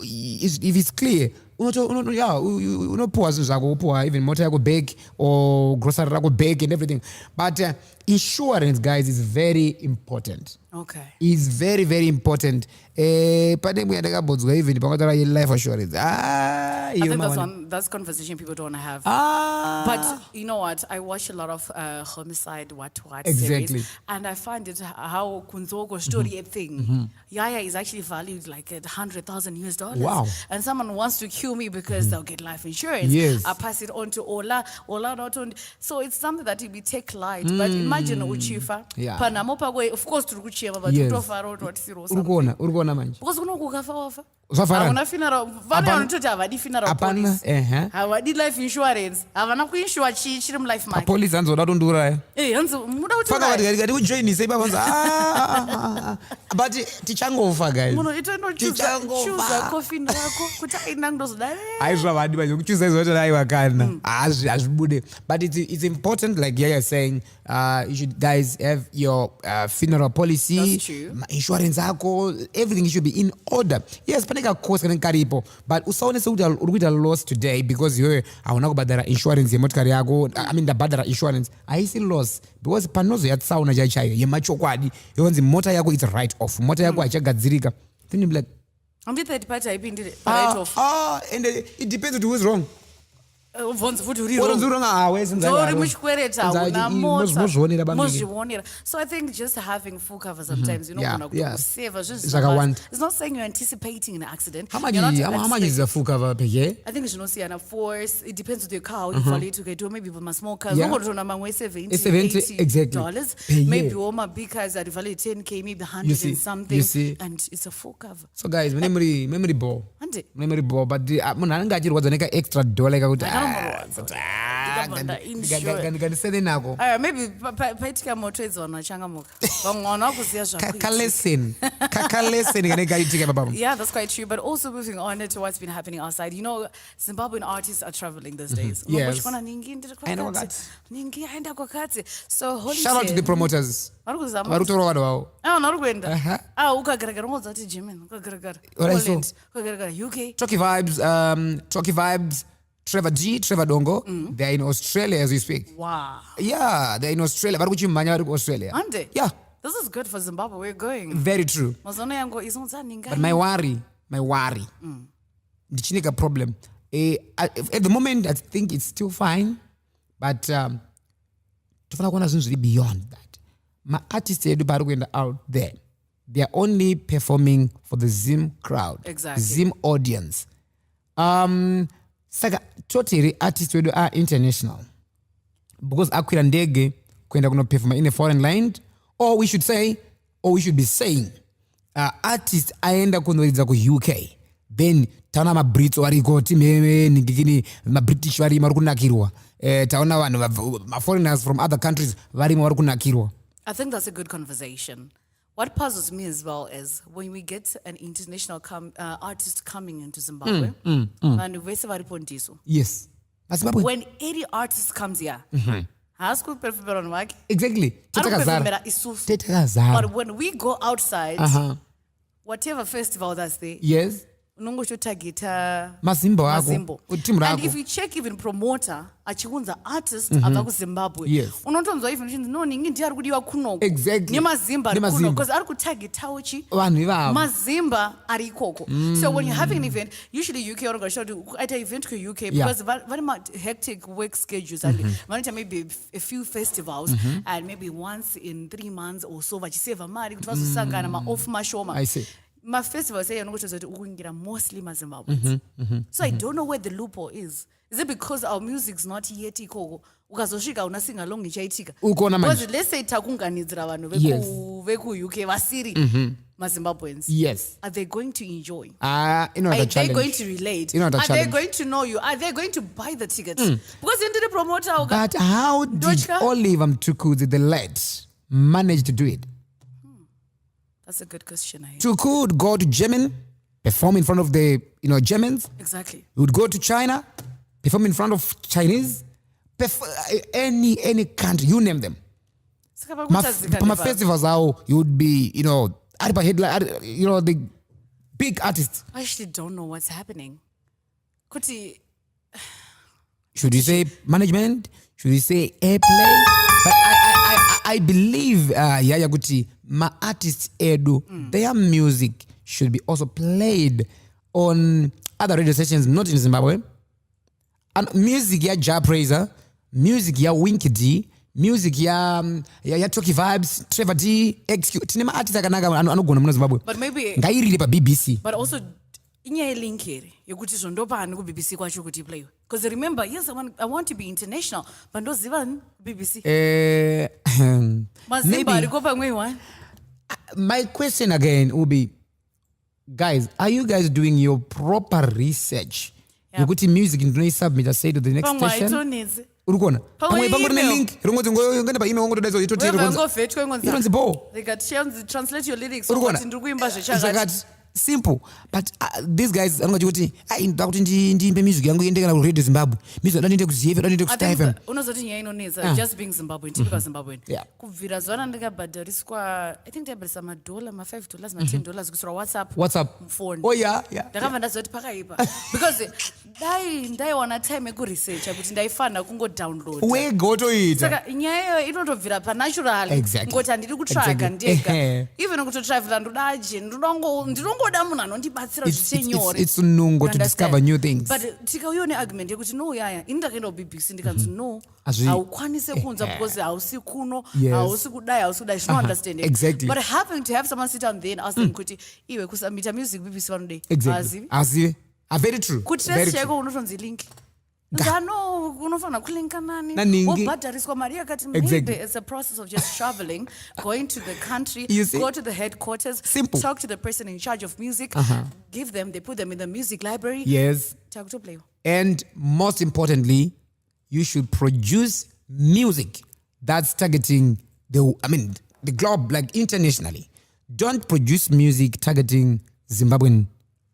S2: if it's clear unopuwa zvinhu zvako upuwa even motor yako bag or grocery rako bag and everything but insurance guys is very important.
S3: Okay.
S2: Is very very important. Pane mwe ndakabodzwa even pakataura life assurance.
S3: I think that's conversation people don't want to have. But you know what? I watch a lot of homicide what
S2: exactly.
S3: series, and I find it how kunzoko story thing. Yaya is actually valued like $100,000.
S2: Wow.
S3: And someone wants to kill me because they'll get life insurance.
S2: Yes.
S3: I pass it on to Ola not on. So it's something that we take light. But imagine uchifa.
S2: Yeah.
S3: Panamopa way of course to uchifa but
S2: yes.
S3: to faro to siro.
S2: Urgona manje.
S3: Because unokukafa wafa. Havana funeral. Vana vanototi havadi funeral police. Havadi life insurance. Havana kuinsure chiri life money.
S2: Police hanzoda kunduraya.
S3: Hanzo muda kuti.
S2: Faka ngati kujoinise ipa vanzo. But tichangofa guys.
S3: Muno itondo choose coffin yako kuti aina ndozodare.
S2: Aizva vadi banje kuchoose izvo kuti aiwa kana. Azvibude. But it's important like you're saying you should guys have your funeral policy.
S3: That's true.
S2: Insurance yako, everything should be in order. Yes, paneka course kana karipo, but usaonese kuti uri kuita loss today because you hauna kubhadhara insurance yemotikari yako. I mean ndabhadhara insurance. Haisi loss because panozo yatsauna chaichayo yemachokwadi yonzi mota yako it's right off. Mota yako haichagadzirika. Then you be like
S3: third party haipindire right off.
S2: And it depends on who's wrong.
S3: Vonzi futhi uri muchikwereta una mota mozvionera. So I think just having full cover sometimes unogona kuseva zvinhu. It's not saying you're anticipating an accident.
S2: How much is the full cover per year?
S3: I think zvinosiyana. Force it depends on your car how you valid to maybe for my small cars ungotoona mamwe $70-$80 maybe all my big cars are valid 10k maybe 100 and something and it's a full cover.
S2: So guys memory ball but munhu anenge achirwadza neka extra dollar kuti ngandisene nako
S3: maybe paitika moto idzi vanhu vachangamuka vamwe vanhu vakuziva
S2: kakaleseni kanenge kaitika baba.
S3: Yeah, that's quite true. But also moving on to what's been happening outside, you know, Zimbabwean artists are traveling these days.
S2: Yes. So shout out to the promoters.
S3: UK.
S2: Talkie Vibes, Trevor Dongo, they're in Australia as we speak.
S3: Wow.
S2: Yeah, they're in Australia. But you Australia? Yeah.
S3: This is good for Zimbabwe. We're going.
S2: Very true. But my worry, the problem. At the moment, I think it's still fine. But to find beyond that, my artists are out there. They are only performing for the Zim crowd,
S3: exactly.
S2: Zim audience. Saka totally artists are international because akwira ndege kwenda kuno perform in a foreign land, or we should be saying artists aenda kunoridza ku UK, then taona maBrits wariko timene maBritish varimo vari kunakirwa, taona vanhu foreigners from other countries varimo vari kunakirwa.
S3: I think that's a good conversation. What puzzles me as well is when we get an international artist coming into Zimbabwe, and
S2: yes,
S3: when any artist comes here,
S2: exactly.
S3: But when we go outside, whatever festival that's there,
S2: yes,
S3: Mazimbo. And if you check even promoter achiunza artist ava kuZimbabwe, unotonzwa even no ningi ndiari kudiwa kunoko
S2: exactly
S3: nemazimba ari kuno because ari kutagetawo chi mazimba ari ikoko. So when you're having an event, usually UK are going to do at an event to UK because very much hectic work schedules and manager maybe a few festivals and maybe once in 3 months or so vachiseva mari kuti vazosangana ma off mashoma.
S2: I see.
S3: My festival say mostly Zimbabweans. So I don't know where the loophole is. Is it because our music's not yet ikoko? Ukazosvika una sing along ichaitika. Because let's say takunganidzira vanhu veku UK vasiri Zimbabweans.
S2: Yes.
S3: Are they going to enjoy?
S2: Are they
S3: going to relate? Are they going to know you? Are they going to buy the tickets? Because into the promoter.
S2: But how did Oliver Mtukudzi, the lad, manage to do it?
S3: That's a good question.
S2: Tuku would go to Germany, perform in front of the Germans.
S3: Exactly.
S2: He would go to China, perform in front of Chinese, any country, you name them. My festivals, how you would be, the big artists.
S3: I actually don't know what's happening.
S2: Should you say management? Should you say airplay? But I believe, Yaya Guti, my artists Edu, their music should be also played on other radio stations, not in Zimbabwe. And music ya Ja Praiser, music ya Winky D, music ya Talkie Vibes, Trevor D, XQ. Tinema artists anogona muna Zimbabwe.
S3: But maybe
S2: ngairi pa BBC.
S3: But also inyaya link here yokuti zvondopani ku BBC kwacho kuti play. Because remember, yes, I want to be international, but ndoziva BBC.
S2: Maybe.
S3: My question
S2: again would be, guys, are you guys doing your proper research? You put in music in the submit, say to the next station. Urukona. Pamwe pangori link. Rongozi ngoenda pa email ngongodazo itonzi bo.
S3: They got translate your lyrics ukuthi ndiri kuimba
S2: zvechakati. Simple, but these guys anongochi kuti ndoda kuti ndimbe music yangu iende kana ku Radio Zimbabwe. Music ndinoende ku ZFM, ndinoende ku Star FM.
S3: Unozoti nyaya inonetsa just being Zimbabwean, typical Zimbabwean. Kubvira zwana ndikabhadhariswa I think ndabhadharisa $5, $10 kusura WhatsApp phone.
S2: Oh yeah.
S3: Ndakabva ndazoti pakaipa because ndaiwana time yekuresearcha kuti ndaifana kungodownload.
S2: Wegotoita.
S3: Saka nyaya iyo inotobvira panatural. Ngoti handiri kutraga ndega. Even kutotravel ndodaje ndinongoda munhu anondibatsira zvichenyore.
S2: It's nungo to discover new things.
S3: But tikauya neargument yekuti no yaya ini ndakaenda kuBBC ndikanzi no haukwanise kunza because hausi kuno hausi kudai hausi kudai zvino understand it.
S2: Exactly.
S3: But having to have someone sit down there and ask them kuti iwe kusubmita music BBC vanodei.
S2: Exactly. Very true.
S3: Kuti test yako unotonzi link. No, unofana kulinka nani wobhadhariswa mari yakati maybe it's a process of just traveling, going to the country, go to the headquarters, talk to the person in charge of music, give them, they put them in the music library.
S2: Yes. And most importantly, you should produce music that's targeting the globe, like internationally. Don't produce music targeting Zimbabwean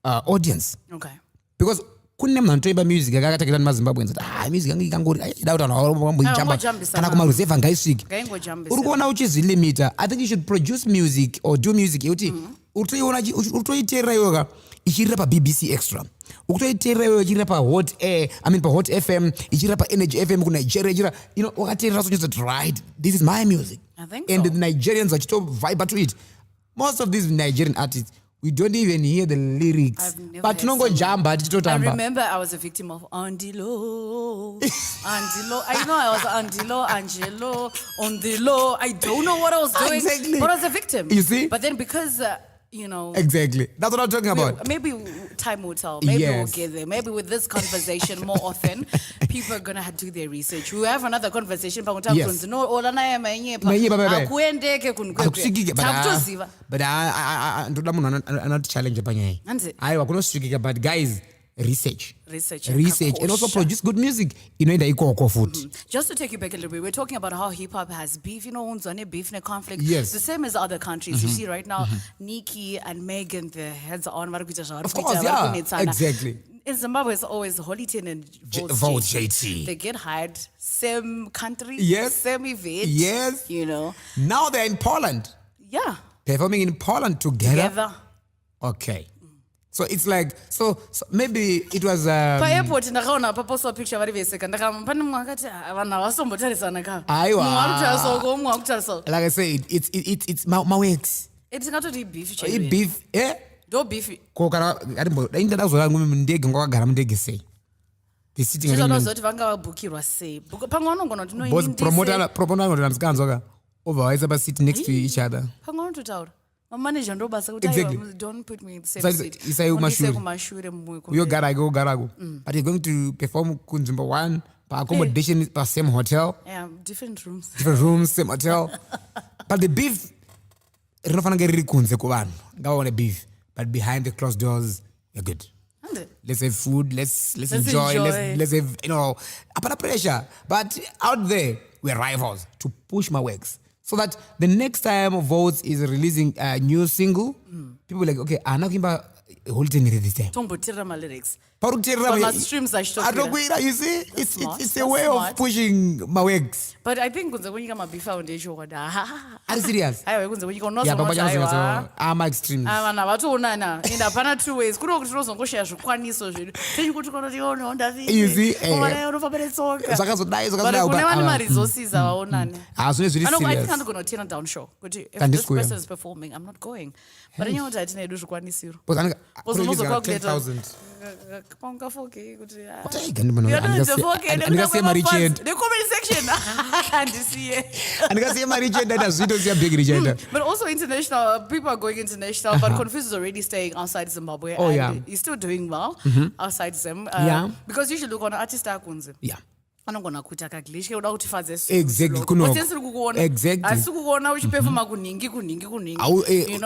S2: audience.
S3: Okay.
S2: Because kune mnantoiba music akakatakira maZimbabweans music yangu ikangori ida kuti vanhu kana kumaruzevha ngaisvike uri kuona uchizvilimita. I think you should produce music or do music yekuti utoiteerera iwoka ichirira paBBC Extra, ukutoiteerera iwoka ichirira pahot air, pahot FM, ichirira paEnergy FM kuNigeria, wakateerera so just right, this is my music.
S3: I think
S2: and the Nigerians vachito vibe to it. Most of these Nigerian artists, we don't even hear the lyrics. But no go jamba.
S3: I remember I was a victim of Andilo. I know I was Angelo, on the low. I don't know what I was doing.
S2: Exactly.
S3: But I was a victim.
S2: You see?
S3: But then because,
S2: Exactly. That's what I'm talking about.
S3: Maybe time will tell. Maybe we'll get there. Maybe with this conversation more often, people are going to do their research. We have another conversation.
S2: But ndoda munhu anoti challenge panyaya. Aiwa kunosvikika, but guys, research and also produce good music inoenda ikoko futi.
S3: Just to take you back a little bit, we're talking about how hip hop has beef, unzane beef and conflict.
S2: Yes.
S3: The same as other countries. You see right now, Nicki and Megan, their heads are on.
S2: Of course, yeah, exactly.
S3: In Zimbabwe, it's always Holiton and
S2: Vote JT.
S3: They get hired, same country, same event.
S2: Yes. Now they're in Poland.
S3: Yeah.
S2: Performing in Poland together. Okay. So it's like, so maybe it was
S3: airport ndakaona paposwa picture vari veseka pane mumwe akati vanhu havasombotarisana ka mumwe akutariswa
S2: like I said, it's my works.
S3: Tingatoti beef
S2: beef
S3: ndo beef
S2: ko kana dai ndakazora ngumi mundege ngakagara mundege sei the sitting
S3: zoti vanga vabhukirwa sei pamwe vanongona kuti
S2: no promoter ndamsikanzwa ka overwise ba sit next to each other
S3: pamwe vanototaura manager ndo basa kuti don't put me in the same seat.
S2: Isai kumashure uyogarako but you're going to perform kunzvimbo 1 pa accommodation pa same hotel.
S3: Different
S2: rooms, same hotel. But the beef rinofana kunge riri kunze kuvanhu ngavaone beef, but behind the closed doors you're good. Let's have food, let's enjoy. Let's have apana pressure, but out there we're rivals to push my works. So that the next time Votes is releasing a new single, people are like, okay, I'm not about holding it this time.
S3: Tombotira my lyrics.
S2: But
S3: my streams are
S2: you see, it's a way of pushing my works.
S3: But I think when you come up before foundation,
S2: are you serious?
S3: When you go
S2: I'm extreme.
S3: I'm about to nana in a pana 2 ways. Could also go share Kwaniso. Then you go to
S2: you see,
S3: I can't go to turn down show. If this person is performing, I'm not going. But I know that I do Kwanisiro.
S2: But 10,000.
S3: The comment section. But also international, people are going international, but Confused is already staying outside Zimbabwe. He's still doing well outside Zim. Because you should look on artist.
S2: Yeah.
S3: anogona kuita kaglitch uda kuti fadze
S2: exactly kuno
S3: siri kukuona
S2: exactly
S3: asi kukuona uchiperforma kuningi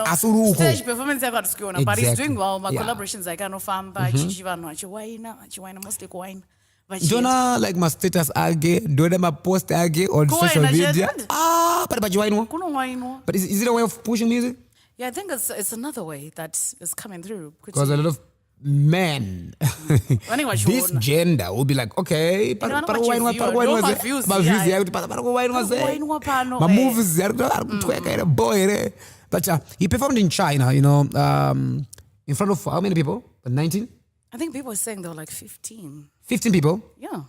S2: asuruko
S3: stage performance yako atikuona but he's doing well my collaborations like anofamba chichivanhu achiwina mostly kuwina
S2: Jona like my status age, do my post age on social media. But pachiwainwa. But is it a way of pushing music?
S3: Yeah, I think it's another way that is coming through.
S2: Because a lot of men, this gender will be like, okay, my movies, but he performed in China, you know, in front of how many people? 19?
S3: I think people were saying there were like 15.
S2: 15 people?
S3: Yeah.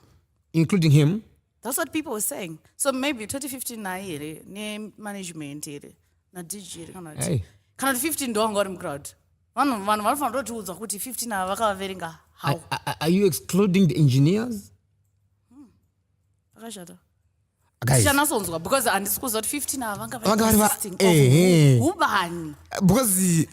S2: Including him?
S3: That's what people were saying. So maybe 2015 na name management na DJ
S2: hey.
S3: Kana 15 ndo angori mcrowd. Vanhu vanofanira kutiudza kuti 15 ava vakavaverenga how.
S2: Are you excluding the engineers?
S3: Akashata.
S2: Guys.
S3: Chanasonzwa because andisi kuziva kuti 15 ava vanga ubani.
S2: Because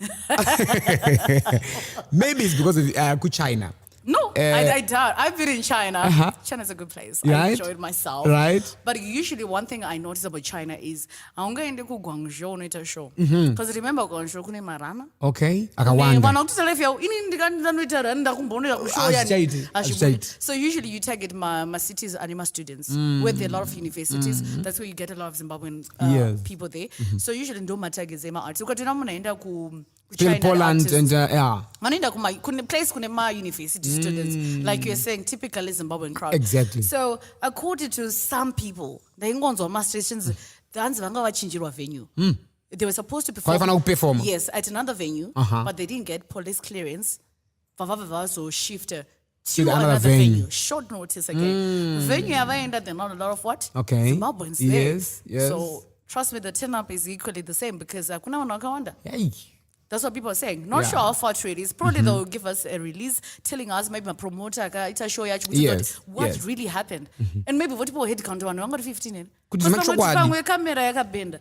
S2: maybe it's because of China.
S3: No, I doubt. I've been in China. China's a good place.
S2: Right?
S3: I enjoyed myself.
S2: Right.
S3: But usually one thing I notice about China is I'm going to Guangzhou noita show. Because remember Guangzhou kune marana.
S2: Okay. Akawanda.
S3: So usually you target my cities anima students where there are a lot of universities. That's where you get a lot of Zimbabwean people there. So usually ndo target zema arts. Ukatona munaenda ku China
S2: Poland
S3: artists.
S2: And yeah.
S3: Manenda kuma place kunema university students, like you're saying, typically Zimbabwean crowd.
S2: Exactly.
S3: So according to some people, the Ingonzo stations, the Anzanga wachinjirwa venue. They were supposed to perform. Yes, at another venue, but they didn't get police clearance. So shift to another venue. Short notice again. Venue have ended. There are not a lot of what?
S2: Okay.
S3: Zimbabweans there.
S2: Yes.
S3: So trust me, the turn-up is equally the same because kuna wanakawanda.
S2: Hey.
S3: That's what people are saying. Not sure how far it is. Probably they'll give us a release telling us, maybe a promoter, it's a show what really happened. And maybe what people hit count one, I'm 15. Because camera yakabenda.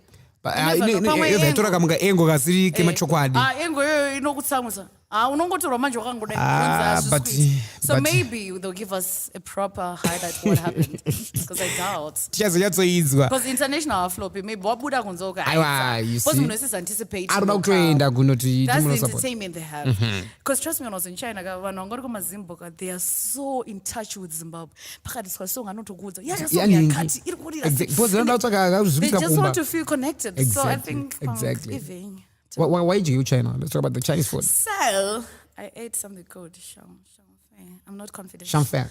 S3: So maybe they'll give us a proper highlight what happened. Because I doubt. Because international flop, maybe wabuda kunzoka.
S2: You see.
S3: Anticipate.
S2: That's
S3: the entertainment they have. Because trust me, when I was in China, they are so in touch with Zimbabwe. They just want to feel connected.
S2: Exactly.
S3: So I think
S2: exactly. Why did you go to China? Let's talk about the Chinese food.
S3: So I ate something called shangfei. I'm not confident.
S2: Shangfei.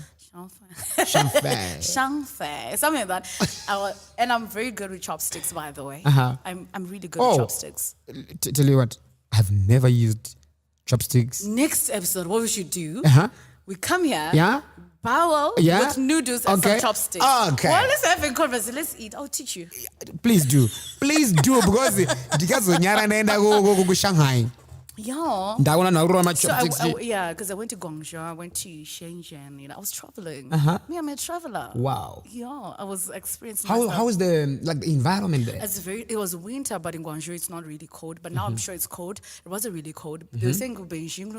S3: Something like that. And I'm very good with chopsticks, by the way. I'm really good with chopsticks.
S2: Tell you what, I've never used chopsticks.
S3: Next episode, what we should do, we come here. Bow with noodles and some chopsticks.
S2: Okay.
S3: Well, let's have a conversation. Let's eat. I'll teach you.
S2: Please do. Because Shanghai.
S3: Yeah.
S2: So
S3: because I went to Guangzhou, I went to Shenzhen. I was traveling. Me, I'm a traveler.
S2: Wow.
S3: Yeah, I was experiencing.
S2: How is the environment there?
S3: It was winter, but in Guangzhou it's not really cold. But now I'm sure it's cold. It wasn't really cold. They were saying Beijing,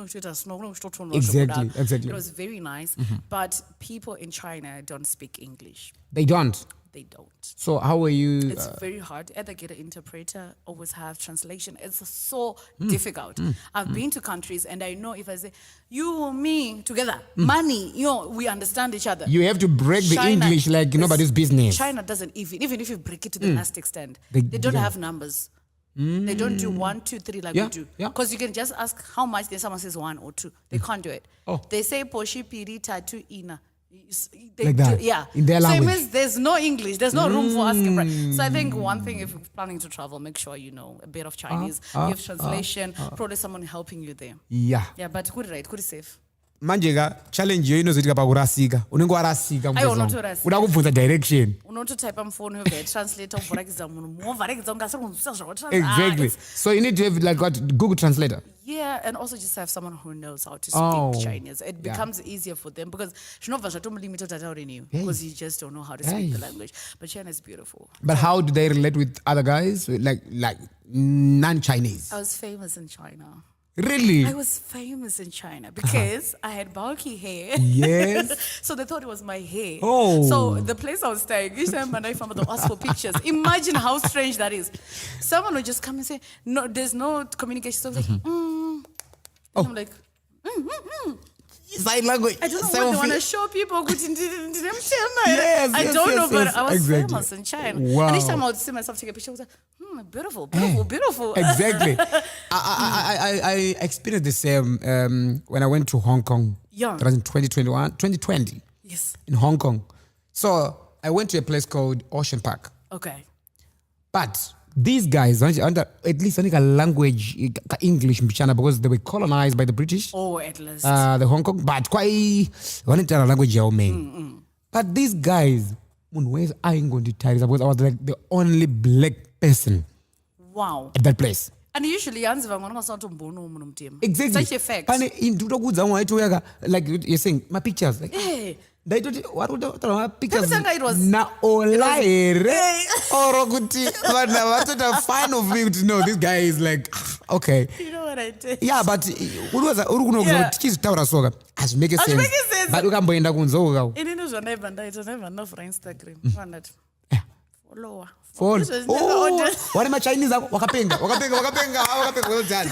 S2: exactly.
S3: It was very nice. But people in China don't speak English.
S2: They don't.
S3: They don't.
S2: So how were you?
S3: It's very hard. Either get an interpreter, always have translation. It's so difficult. I've been to countries and I know if I say, you, me, together, money, we understand each other.
S2: You have to break the English like nobody's business.
S3: China doesn't even if you break it to the last extent, they don't have numbers. They don't do 1, 2, 3 like we do. Because you can just ask how much, then someone says 1 or 2. They can't do it. They say poshi piri tatu ina.
S2: Like that, in their language.
S3: So it means there's no English, there's no room for asking. So I think one thing, if you're planning to travel, make sure you know a bit of Chinese. You have translation, probably someone helping you there.
S2: Yeah,
S3: but good safe.
S2: Manjega challenge yo inozoitika pakurasika unenge warasika uda kubvunza direction
S3: unototype mphone yove translator uvharakidza munhu movharakidza ungasiri kunzwisisa zvakutranslate.
S2: Exactly. So you need to have like what Google Translator.
S3: Yeah, and also just have someone who knows how to speak Chinese. It becomes easier for them because zvinobva zvatomulimita kuti ataure newe because you just don't know how to speak the language. But China is beautiful.
S2: But how do they relate with other guys like non-Chinese?
S3: I was famous in China.
S2: Really?
S3: I was famous in China because I had bulky hair.
S2: Yes.
S3: So they thought it was my hair.
S2: Oh.
S3: So the place I was staying, each time when I found to ask for pictures. Imagine how strange that is. Someone would just come and say, no, there's no communication. So I was like, And I'm like,
S2: Sign language.
S3: I don't know what they want to show people.
S2: Yes,
S3: I don't know, but
S2: yes,
S3: I was
S2: exactly.
S3: famous in China.
S2: Wow.
S3: And each time I would see myself take a picture, I was like, beautiful, beautiful, beautiful.
S2: Exactly. I experienced the same when I went to Hong Kong.
S3: Yeah.
S2: That was in 2020.
S3: Yes.
S2: In Hong Kong. So I went to a place called Ocean Park.
S3: Okay.
S2: But these guys, under at least a language, English, because they were colonized by the British.
S3: Oh, at least.
S2: The Hong Kong, but quite one language, But these guys, where's I going to tell you? Because I was like the only black person
S3: Wow.
S2: at that place.
S3: And usually, exactly.
S2: Exactly.
S3: Such a fact.
S2: Like you're saying, my pictures. Like,
S3: Hey.
S2: they don't. What would the pictures?
S3: It was.
S2: Na olaire.
S3: Hey.
S2: Or but now what a fan of me to know this guy is like okay.
S3: You know what I did?
S2: Yeah, but teach taura soga. As make sense.
S3: Make sense.
S2: But ukamboenda kunzo.
S3: It is what never know for Instagram. Follower.
S2: What am I Chinese? Wakapenga.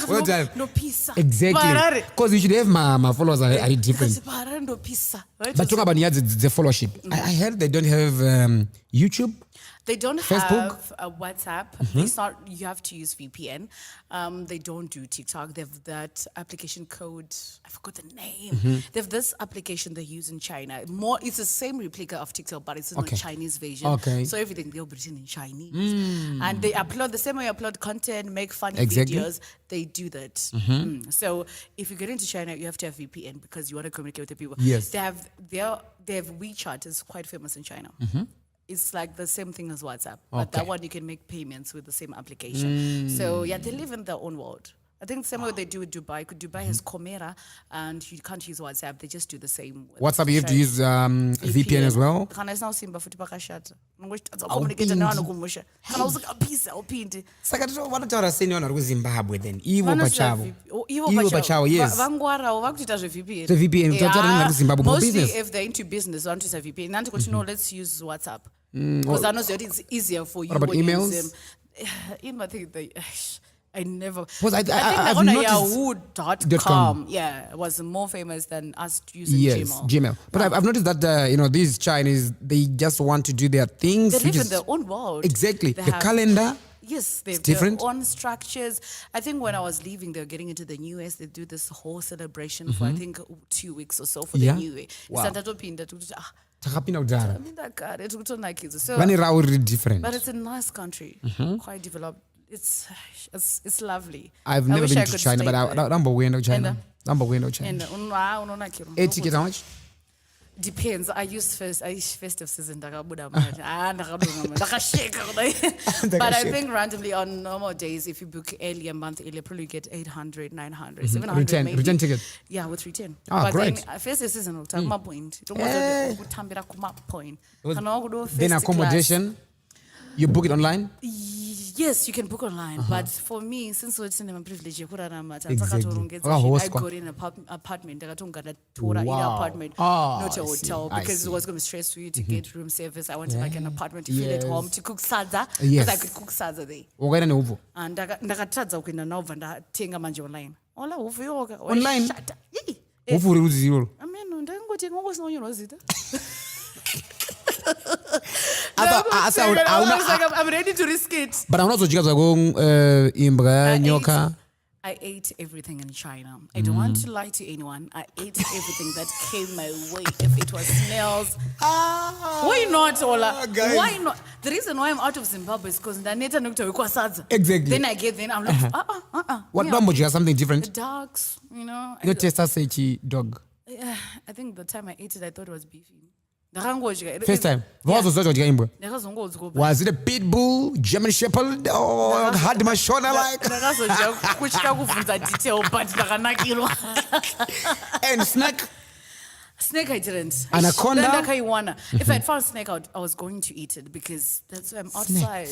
S2: Well done.
S3: No pizza.
S2: Exactly. Because you should have my followers are different.
S3: No pizza.
S2: But talk about the followership. I heard they don't have YouTube.
S3: They don't
S2: Facebook?
S3: have a WhatsApp. They start. You have to use VPN. They don't do TikTok. They have that application code. I forgot the name. They have this application they use in China. It's the same replica of TikTok, but it's in the Chinese version.
S2: Okay.
S3: So everything they'll put in Chinese, and they upload the same way you upload content, make funny
S2: Exactly.
S3: videos. They do that. So if you get into China, you have to have VPN because you want to communicate with the people.
S2: Yes.
S3: They have WeChat. It's quite famous in China. It's like the same thing as WhatsApp, but that one you can make payments with the same application. So yeah, they live in their own world. I think the same way they do with Dubai. Dubai has Comera, and you can't use WhatsApp. They just do the same.
S2: WhatsApp, you have to use VPN as well.
S3: Kana is now simba futhi pakashata. Ngokuthi communicate nawe nokumusha. Kana uzikapisa uphinde.
S2: Saka what are saying on Zimbabwe then? Ivo Pachavo. Yes.
S3: Vangwara vakuita zve-VPN.
S2: The VPN to Zimbabwe for
S3: mostly
S2: business.
S3: if they're into business, want to use a VPN. Nanti kuti no, let's use WhatsApp. Because I know that it's easier for you.
S2: What about
S3: when you
S2: emails?
S3: use them. Email, I think I never.
S2: Because
S3: I think
S2: I've
S3: on
S2: noticed
S3: Yahoo.com, yeah, was more famous than us using
S2: Gmail. But I've noticed that these Chinese, they just want to do their things.
S3: They live in their own world.
S2: Exactly.
S3: They
S2: The
S3: have-
S2: calendar.
S3: Yes, they have
S2: different.
S3: their own structures. I think when I was leaving, they were getting into the New Year. They do this whole celebration for I think 2 weeks or so for the New Year.
S2: Wow. Takapinda kudhara.
S3: So,
S2: Vane rao really different.
S3: but it's a nice country, quite developed. It's lovely.
S2: I've
S3: I
S2: never
S3: wish
S2: been
S3: I
S2: to
S3: could
S2: China,
S3: stay
S2: but
S3: there.
S2: I'm going to China.
S3: And,
S2: I'm going to China.
S3: And unonakirwa.
S2: A ticket how much?
S3: Depends. I used festive season. Ndakabuda manje. Ndakadunga manje. Ndakasheka kudai. But I think randomly on normal days, if you book early a month early, probably get 800, 900, 700 maybe.
S2: Return ticket.
S3: Yeah, with return.
S2: Ah,
S3: but
S2: great.
S3: then festive season ukuthatha point. Ukutambira kuma point.
S2: Then accommodation, you book it online?
S3: Yes, you can book online, but for me, since it's in my privilege,
S2: Exactly.
S3: I got in an apartment. I got a tour in an apartment, not a hotel, because it was going to be stressful for you to get room service. I wanted like an apartment to feel at home, to cook sadza, because I could cook sadza there. And ndakatadza kuenda naubva ndatenga manje online. Ola hufu yoga.
S2: Online?
S3: Shut up.
S2: Ufu uri zero.
S3: Amen. Ndangotenga ngosinonyorwa zita. I'm ready to risk it.
S2: But I'm not so imbra nyoka.
S3: I ate everything in China. I don't want to lie to anyone. I ate everything that came my way. If it was snails, why not, Ola?
S2: Guys.
S3: Why not? The reason why I'm out of Zimbabwe is because
S2: Exactly.
S3: Then I get I'm like,
S2: What
S3: yeah.
S2: number? You have something
S3: The
S2: different?
S3: dogs, you know.
S2: You taste as a dog.
S3: I think the time I ate it, I thought it was beefy.
S2: First time. What was the Was it a pit bull, German shepherd, or had my shoulder like? And snack.
S3: Snake I didn't.
S2: Anaconda?
S3: If I had found snake out, I was going to eat it because that's why I'm outside.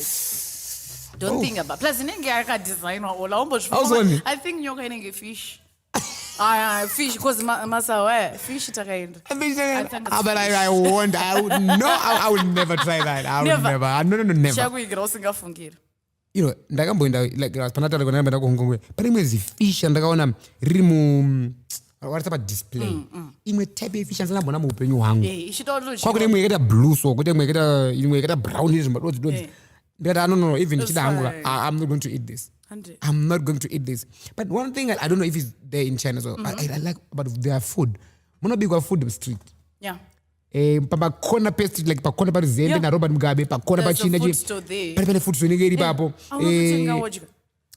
S3: Don't think about. Plus, inenge akadesign ola I think nyoka inenge fish. Fish because masa fish takaenda.
S2: But I would never try that. I would never. No, never.
S3: Chakuigira usingafungiri.
S2: You know, ndakamboenda like panatala kona ndenda kuHongkong. But imwe fish ndakaona riri mu what's about display. Imwe type of fish ndakambona mu upenyu hwangu. Kwakuri imwe yakaita blue so kuti imwe yakaita brown is madodzi. But I don't know, even I'm not going to eat this. I'm not going to eat this. But one thing I don't know if it's there in China as well. I like about their food. Mono big food the street.
S3: Yeah.
S2: Pa corner pastry like pa corner pa Zembe na Robert Mugabe pa corner pa China je. Pale food so ngeri papo.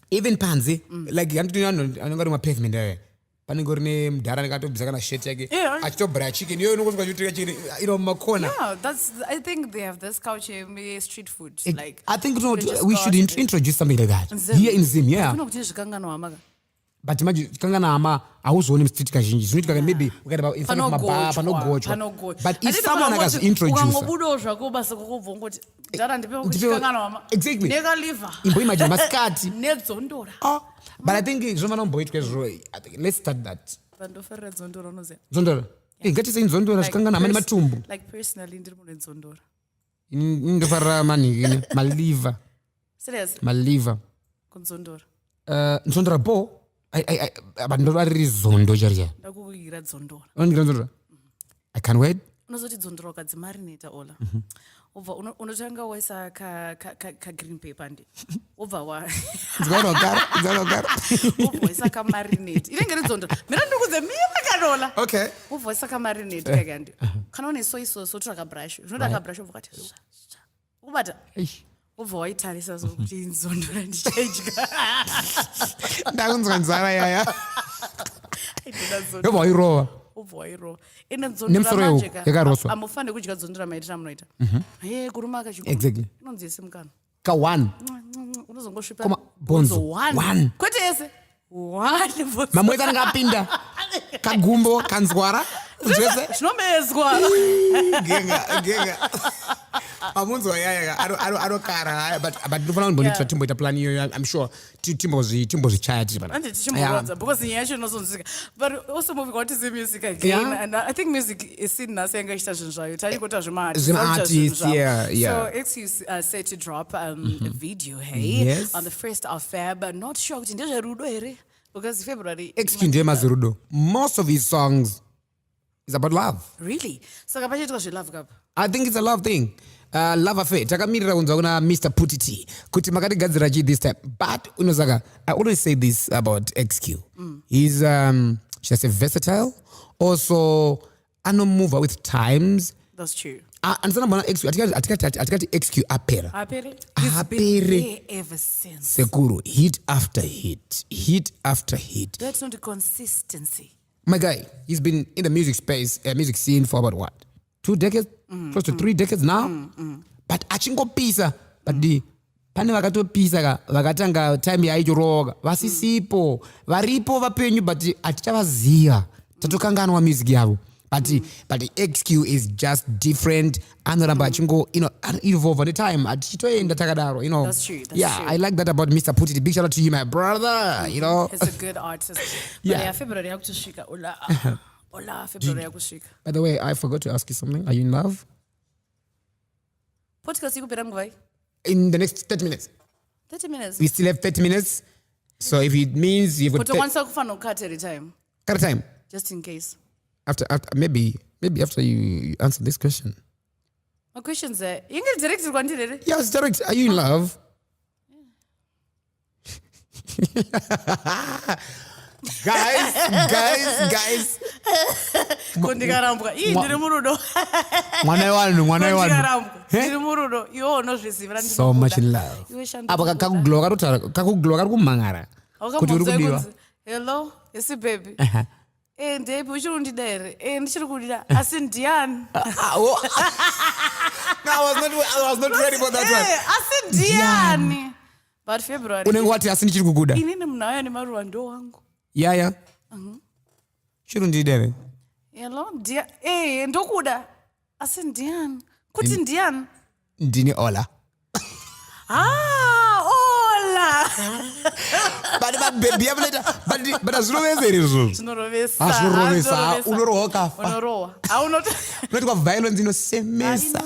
S2: Even Panzi like anongari ma pavement there. Paningorine mdara ngatobvisa kana shirt yake. Achitobra chicken yo unokozwa kuti chiri makona.
S3: Yeah, I think they have this culture street food like.
S2: I think we should introduce something like that here in Zim, yeah. But imagine kangana ama awuzoni street kazhinji zvinoitika maybe ukaenda in front of mababa panogochwa. But if someone has introduced
S3: ukangobudozva kubasa kokubva ngoti ndara ndipe kuchikangana ama
S2: exactly
S3: neka liver
S2: imbo imagine maskati
S3: nedzondora.
S2: But I think zvomana mboitwe zvo. I think let's start that.
S3: Vandoferera dzondora unoziva
S2: dzondora ngatiise dzondora zvikangana mane matumbu
S3: like personally ndiri munhu dzondora
S2: ndofarira manhiki maliver
S3: serious
S2: maliver
S3: kundzondora
S2: dzondora bo abantu vari zondo chariya
S3: ndakukugira dzondora
S2: unongira dzondora I can't wait.
S3: Unozoti dzondora ukadzimarinata ola ubva unotanga waisa ka green paper ndi ubva
S2: dzakagara
S3: ubva waisa ka marinate inenge ri dzondora mina ndikuze mira kanola
S2: okay
S3: ubva waisa ka marinate kakandi kana une soy sauce otora ka brush zvinoda ka brush ubva kati ubata ubva waitarisa sokuti dzondora ndichaidya
S2: ndakunzwa nzara yaya ubva wairova
S3: ubvoiro ine dzondora majeka amufane kudya dzondora maitira munoita kuruma kachiko
S2: exactly
S3: inonzi yese mukano
S2: ka 1
S3: unozongosvipa
S2: bonzo
S3: 1 kwete yese 1
S2: mamwe ngapinda kagumbo kanzwara zvese
S3: zvinomezwa
S2: genga amunzwa yaya anokara but ndofana kumbonitira timboita plan iyo I'm sure timbozvichaya tiri pana
S3: tichimborodza because yacho inozonzwika but also moving on to the music again and I think music is seen as yanga ichita zvinhu zvayo tarikuita
S2: zvimaartists
S3: so excuse set to drop a video on the 1st of Feb not sure kuti ndezverudo here because February
S2: excuse ndiye mazirudo most of his songs is about love.
S3: Really? Saka pachiitwa zvelove kapa?
S2: I think it's a love thing. Love affair. Takamirira kunzwa kuna Mr. Putiti kuti makatigadzira chi this time. But unosaka I always say this about XQ. He's should I say versatile? Also anomove with times.
S3: That's true.
S2: Andisana mbona XQ atikati XQ apera.
S3: He's been there ever since.
S2: Sekuru hit after hit. Hit after hit.
S3: That's not the consistency.
S2: My guy, he's been in the music space, music scene for about what? 2 decades? Close to 3 decades now? But achingopisa, but pane vakatopisa vakatanga time yaichoroga vasisipo varipo vapenyu but atichavaziva tatokanganwa music yavo but XQ is just different anoramba achingo evolve on the time atichitoenda takadaro
S3: That's true.
S2: I like that about Mr. Putiti. Big shout out to you, my brother.
S3: He's a good artist. Yeah, February yakushika ola February yakushika.
S2: By the way, I forgot to ask you something. Are you in love?
S3: Podcast ikupera nguvai?
S2: In the next 30 minutes.
S3: 30 minutes.
S2: We still have 30 minutes. So if it means you've got...
S3: But once I can cut every time.
S2: Cut time?
S3: Just in case.
S2: After maybe after you answer this question.
S3: My question's there. You can direct it.
S2: Yes, direct. Are you in love? guys.
S3: Kondikarambwa. Ndiri murudo.
S2: Mwana wanu.
S3: Ndiri murudo. Iwo unozvizivira ndiri.
S2: So much in love. Apa kakuglow kari kumangara. Kuti uri kudiwa.
S3: Hello, yes baby. Ndepi uchiri kundida here? Ndichiri kudida. Asi ndiani?
S2: No, I was not ready for that one.
S3: Asi ndiani? But February.
S2: Unenge wati asi ndichiri kukuda.
S3: Inini munauya nemaruva ndo wangu.
S2: Yeah. Chiri kundida here?
S3: Hello, ndokuda. Asi ndiani? Kuti ndiani?
S2: Ndini Ola. But baby later but azvinovesa here izvozvo. Zvinorovesa unorohwa ukafa. Unoti kwa violence inosemesa.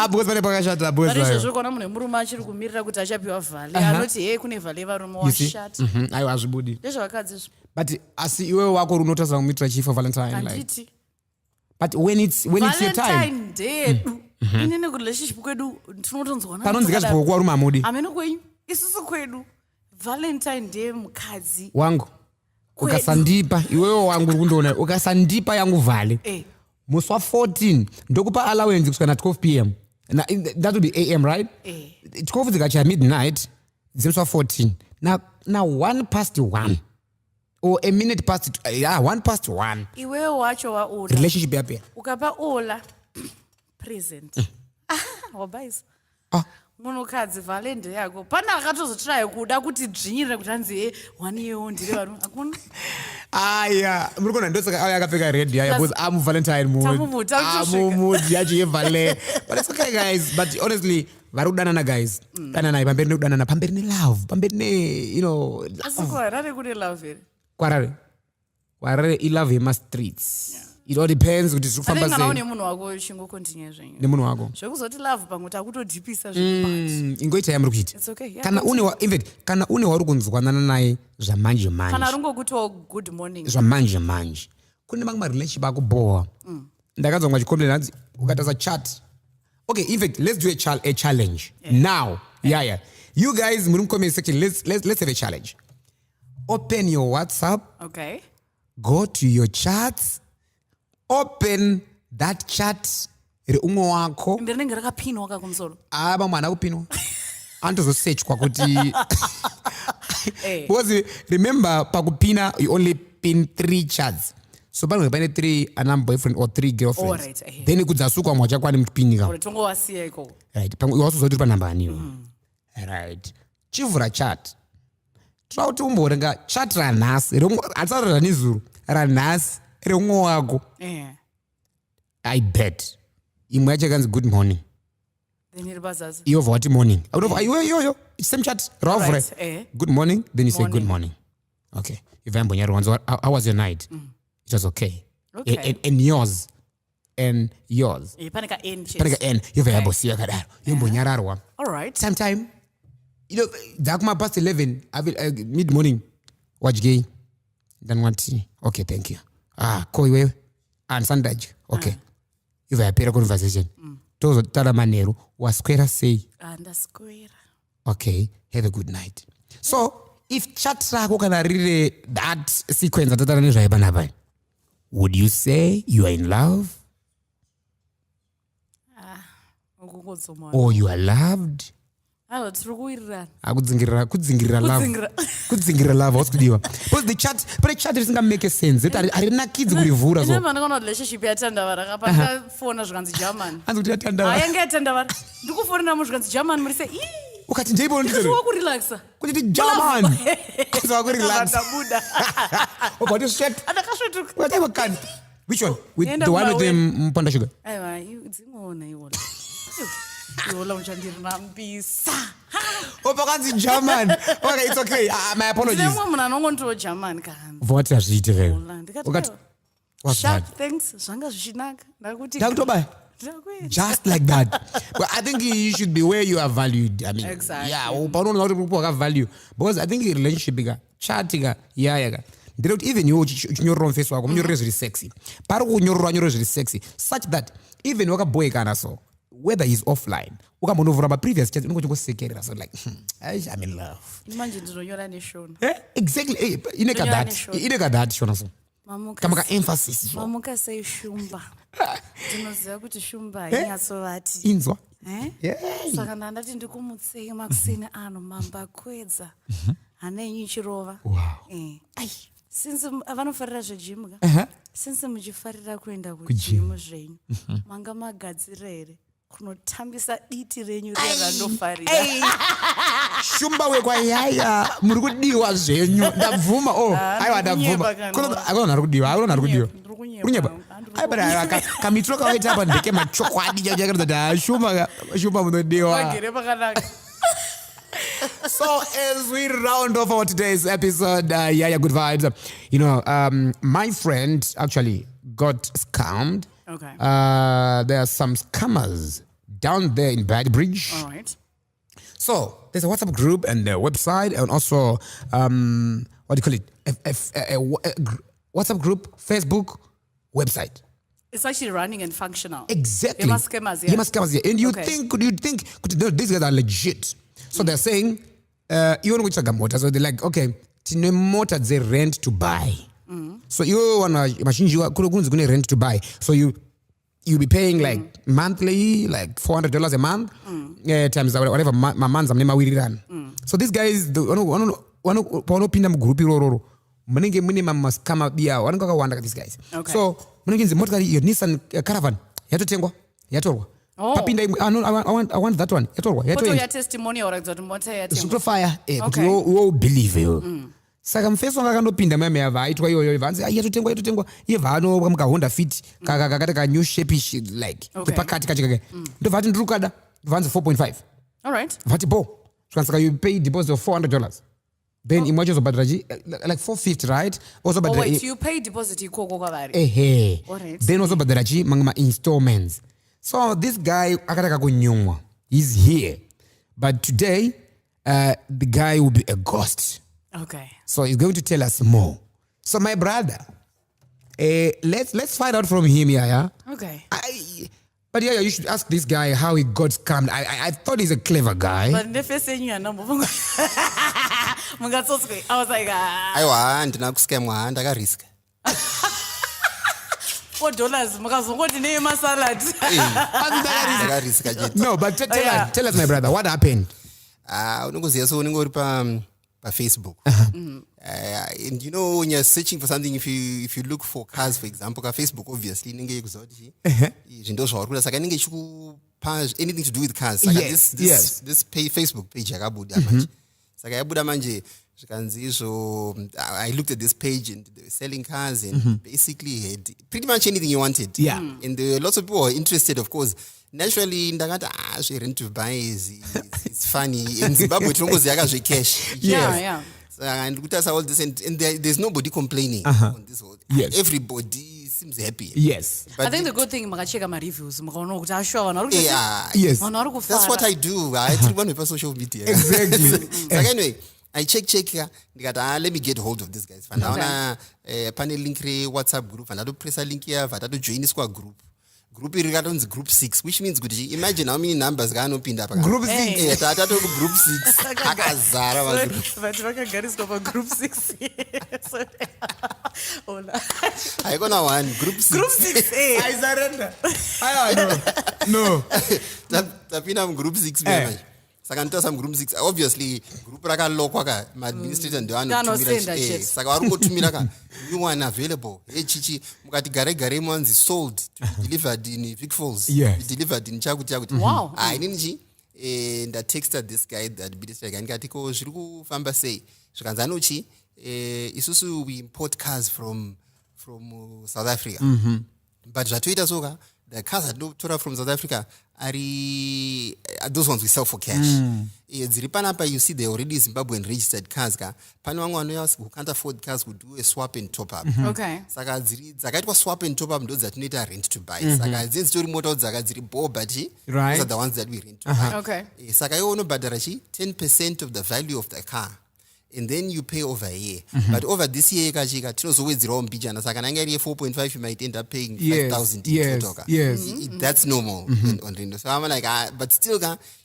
S2: Because pane pakashata boys vayo.
S3: Izvozvo kana munhu murume achiri kumirira kuti achapiwa vhale anoti hey kune vhale varume washata.
S2: Aiwa hazvibudi.
S3: Ndezvakadzi izvo.
S2: But asi iwewe wako unotaza kumuitira chief for Valentine like. But when it's your time.
S3: Valentine Day. Inene ku relationship kwedu tinotonzwana.
S2: Panonzika chipoko kwa rume amudi.
S3: Ameno kwenyu. Isusu kwedu. Valentine Day mukadzi.
S2: Wangu. Ukasandipa iwewe wangu kundoona ukasandipa yangu vhale. Muswa 14 ndokupa allowance kusvika 12 p.m. That would be AM, right? 12 zikacha midnight zinoswa 14. Now 1:01 or a minute past 1:01.
S3: Iwewe wacho waola.
S2: Relationship yapi?
S3: Ukapa ola present. Wabaisa. Munhukadzi Valentine yako pana akatozotry kuda kuti dzvinyirire kuti anzi 1 year old ndire varume akuna.
S2: Aya, muri kona ndosaka aya akapfeka red aya because I'm Valentine mood. I'm mood yachi vale. But it's okay guys, but honestly vari kudanana guys. Danana pamberi nekudanana pamberi ne love, pamberi ne
S3: Asiko rare kune love here.
S2: Kwarare I love him as streets. It all depends kuti zvifamba sei.
S3: Kana une munhu wako chingo continue zvenyu.
S2: Ne munhu wako.
S3: Zvekuzoti love pamwe takutodhipisa zvibati.
S2: Ingoita yamuri kuita.
S3: It's okay.
S2: Kana une wari kunzwanana naye zvamanje manje.
S3: Kana rungokuti good morning.
S2: Zvamanje manje. Kune mamwe relationship akuboha. Ndakanzwa ngachicomplain hanzi ukataza chat. Okay, in fact, let's do a challenge. Now. Yeah. You guys muri comment section let's have a challenge. Open your WhatsApp.
S3: Okay.
S2: Go to your chats. Open that chat iri umwe wako.
S3: Ndinenge rakapinwa kakumusoro.
S2: Aba mwana kupinwa. Antozo search kwa kuti. Because remember pakupina you only pin 3 chats. So pano pane 3 ana boyfriend or 3 girlfriends.
S3: Alright.
S2: Then kudzasuka mwacha kwani mupinika.
S3: Uri tongo wasiya iko.
S2: Right. Pangu wasuzoti pa namba aniyo. Right. Chivura chat. Trauti umborenga chat ranhasi. Atsara ranizuru. Ranhasi. Remwe wako. I bet. Imwe yacho kanzi good morning.
S3: Then iri bazazi.
S2: You have what morning? Yo. Same chat. Right. Good morning. Then you say good morning. Okay. If I'm how was your night? It was okay. And yours. And yours.
S3: Panika
S2: N. You've ever seen kadaro. Yembonyararwa.
S3: All right.
S2: Sometime. Dakuma past 11. Mid morning. Watch gay. Then what tea? Okay, thank you. Koi wewe. And Sandage. Okay. You've had a conversation. Tozo tala manero. Wasquera say.
S3: Undersquare.
S2: Okay. Have a good night. So, if chat rako kana read that sequence atatara nezvaipa would you say you are in love? Or you are loved? Kudzingirira love. Kudzingirira love wasikudiwa. Because the chat, but chat doesn't make sense. Arina kids kulivura so.
S3: Ndema ndakona relationship yatandavara kapaka phone zvikanzi German.
S2: Anzi kuti yatandavara.
S3: Ayanga yatandavara. Ndikufona muzvikanzi German muri say
S2: ukati ndeibo ndiri.
S3: Ndikuwa kurelaxa.
S2: Kuti German. Kuza kurelax.
S3: Ndabuda.
S2: But sweat.
S3: Adakasvetuka.
S2: Whatever kind. Which one? With the one with them Mpanda Sugar?
S3: Aiwa, dzimona iwona. Yola uchandiri nambisa.
S2: Opakanzi German. Okay, it's okay. My apologies.
S3: Ndemwe munhu anongonto German kan.
S2: What has it very?
S3: Ukati what's that? Thanks. Zvanga zvichinaka. Ndakuti.
S2: Ndakutoba. Just like that. But I think you should be where you are valued. I mean,
S3: exactly.
S2: Yeah, upaona kuti people have value. Because I think relationship bigger, chatting, yeah. They don't even know your face wako, you're really sexy. Paro kunyorwa really sexy. Such that even waka boy kana so, whether he's offline, ukamona over my previous chat, ungo sekera so like, I'm in love.
S3: Imagine ndinonyora neshona.
S2: Exactly. Ineka that shona so. Kama emphasis.
S3: Mamuka say shumba. Ndinoziva kuti shumba inyatsovati.
S2: Inzwa.
S3: Saka ndandati ndikumutsei makuseni ano mamba kwedza. Hanenyu chirova.
S2: Wow.
S3: Since vanofarira zvejimu since muchifarira kuenda kujimu zvenyu manga magadzirira here kunotambisa diti renyu rerandofarira.
S2: Shumba wekwayaya muri kudiwa zvenyu ndabvuma aiwa ndabvuma akona ari kudiwa kunyeba aibara kamitro kawaita apa ndeke machokwadi chakaratidza kuti shumba munodiwa
S3: wagere pakanaka.
S2: So as we round off our today's episode, yeah, good vibes. You know, my friend actually got scammed.
S3: Okay.
S2: There are some scammers down there in Badbridge.
S3: All right.
S2: So there's a WhatsApp group and a website, and also what do you call it? WhatsApp group, Facebook, website.
S3: It's actually running and functional.
S2: Exactly.
S3: Yema scammers, yeah.
S2: Yema scammers, yeah. And you think these guys are legit. So they're saying, you want to motor. So they're like, okay, tine motor they rent to buy. So you want a machine you are going to rent to buy. So you'll be paying like monthly, like $400 a month, times whatever months I'm never really run. So these guys, one pinda group minimum must come out there. One go wonder these guys.
S3: Okay.
S2: So your Nissan Caravan, yatorwa.
S3: Oh.
S2: Papinda, I want that one.
S3: What are your testimony or
S2: super fire? But you believe you. Saka mfeso ngakandopinda mame yavaitwa iyoyo ivanzi yatotengwa yevano kamuka Honda Fit kakati ka new shape like pakati kachikake ndovati ndrukada vanzi 4.5.
S3: All right.
S2: Vati bo saka you pay deposit of $400. Then imagine badaraji like $450, right? Also
S3: badaraji. Oh wait, you pay deposit ikoko kwavari.
S2: All right. Then also badaraji mangama installments. So this guy akataka kunyumwa. He's here. But today the guy will be a ghost.
S3: Okay.
S2: So he's going to tell us more. So my brother, let's find out from him here, yeah?
S3: Okay.
S2: But yeah, you should ask this guy how he got scammed. I thought he's a clever guy.
S3: But never saying your number. I was like,
S7: I want to scam one, I got risk.
S3: $4 what the name of salad.
S2: No, but tell us, my brother, what happened?
S7: By Facebook. And you know, when you're searching for something, if you look for cars, for example, Facebook, obviously, anything to do with cars. This Facebook page, so I looked at this page and they were selling cars and basically had pretty much anything you wanted.
S2: Yeah.
S7: And there were lots of people who were interested, of course. Naturally, she rent to buy it's funny. In Zimbabwe, it's cash.
S3: Yeah.
S7: So, and all this, and there's nobody complaining on this whole.
S2: Yes.
S7: Everybody seems happy.
S2: Yes.
S7: But
S3: I think the good thing, check my reviews.
S2: Yes.
S7: That's what I do. I treat one with social media.
S2: Exactly.
S7: So anyway, I check here. Let me get hold of this guys. And I panel link WhatsApp group. And I do press a link here. And I do join this group. Group 6, which means good. Imagine how many numbers can open up.
S2: Group 6.
S7: Group 6.
S3: Group 6.
S7: I gonna one group 6.
S3: Group 6.
S2: I surrender. No.
S7: Tapina group 6. Sakanta some group 6. Obviously, group raka lokwaka my administrator ndo anotumira. Saka warukotumira ka new one available. Chichi mukati gare ones sold to be delivered in Vic Falls.
S2: Yes.
S7: Delivered in Chakuti.
S3: Wow.
S7: I didn't and I texted this guy that administrator ngati ko zviri kufamba sei. Zvikanzanochi isusu we import cars from South Africa. But zvatoita soka the cars that do from South Africa are those ones we sell for cash. You see they already Zimbabwean registered cars. Who can't afford cars would do a swap and top up.
S3: Okay.
S7: Saka zakaitwa swap and top up those that need a rent to buy. Saka zin story motors
S2: right.
S7: Those are the ones that we rent to buy.
S3: Okay.
S7: Saka you know badarashi 10% of the value of the car. And then you pay over a year. But over this year, it's always wrong. Saka 4.5, you might end up paying 5,000.
S2: Yes.
S7: That's normal on Rendo. So I'm like, but still,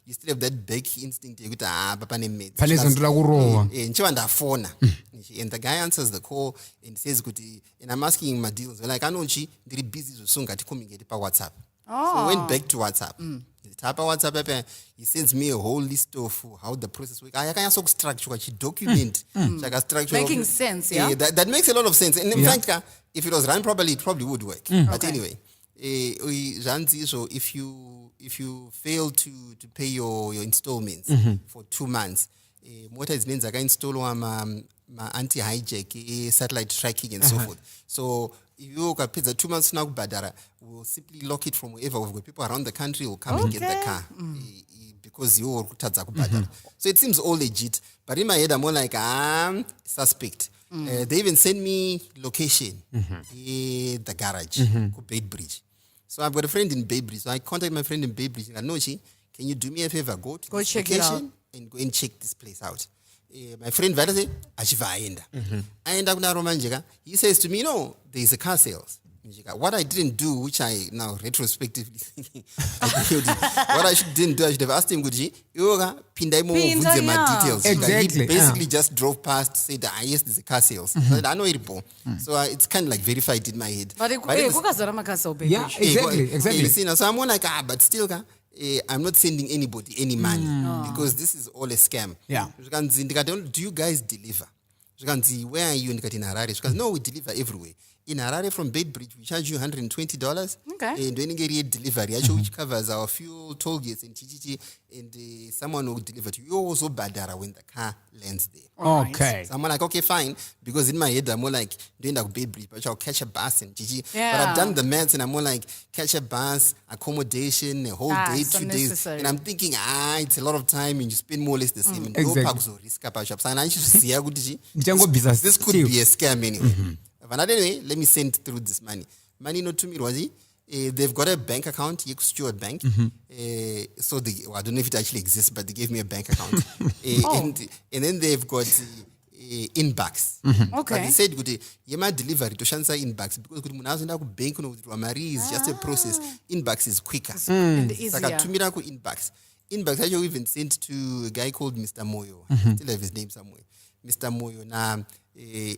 S7: you still have that back instinct. And the guy answers the call and says, and I'm asking him my deals. Like, I know she's busy with Sunga to come and get WhatsApp. So I went back to WhatsApp. Type of WhatsApp, he sends me a whole list of how the process works. I can structure a document.
S3: Making sense, yeah?
S7: That makes a lot of sense. And in fact, if it was run properly, it probably would work. But anyway, so if you fail to pay your installments for 2 months, what is named install anti-hijack, satellite tracking and so forth. So if you can pay the 2 months now, we'll simply lock it from wherever. We've got people around the country who come and get the car. because you kutadza kubhadhara. So it seems all legit, but in my head I'm more like suspect. They even send me location, the garage, Baitbridge. So I've got a friend in Baitbridge. So I contact my friend in Baitbridge. I know can you do me a favor? Go to this
S3: check
S7: location and go and check this place out. My friend Valase, he says to me, no, there's a car sales. What I didn't do, which I now retrospectively thinking, what I didn't do, I should have asked him, Pinda details.
S2: Exactly.
S7: He basically just drove past, said, yes, there's a car sales. I know it. So it's kind of like verified in my head.
S3: But
S2: yeah, exactly.
S7: So I'm more like, but still, I'm not sending anybody any money because this is all a scam.
S2: Yeah.
S7: Do you guys deliver? Where are you in Harare? No, we deliver everywhere. In Harare from Baitbridge, we charge you $120.
S3: Okay.
S7: And when you get delivery, which covers our fuel, toll gates, and TGT, and someone will deliver to you. You're also badara when the car lands there.
S2: Okay.
S7: So I'm like, okay, fine. Because in my head, I'm more like, doing that Baitbridge, but I'll catch a bus and GG.
S3: Yeah.
S7: But I've done the maths and I'm more like, catch a bus, accommodation, a whole day, 2 days. And I'm thinking, it's a lot of time and you spend more or less the same. And
S2: exactly.
S7: This could be a scam anyway. But anyway, let me send through this money. Money not to me, Rosie. They've got a bank account, Stewart Bank. So I don't know if it actually exists, but they gave me a bank account. And then they've got inbox.
S3: Okay.
S7: But they said, you might deliver it to Shansa inbox because bank is just a process. Inbox is quicker.
S3: And easier.
S7: Inbox. Inbox I even sent to a guy called Mr. Moyo. I still have his name somewhere. Mr. Moyo. Now,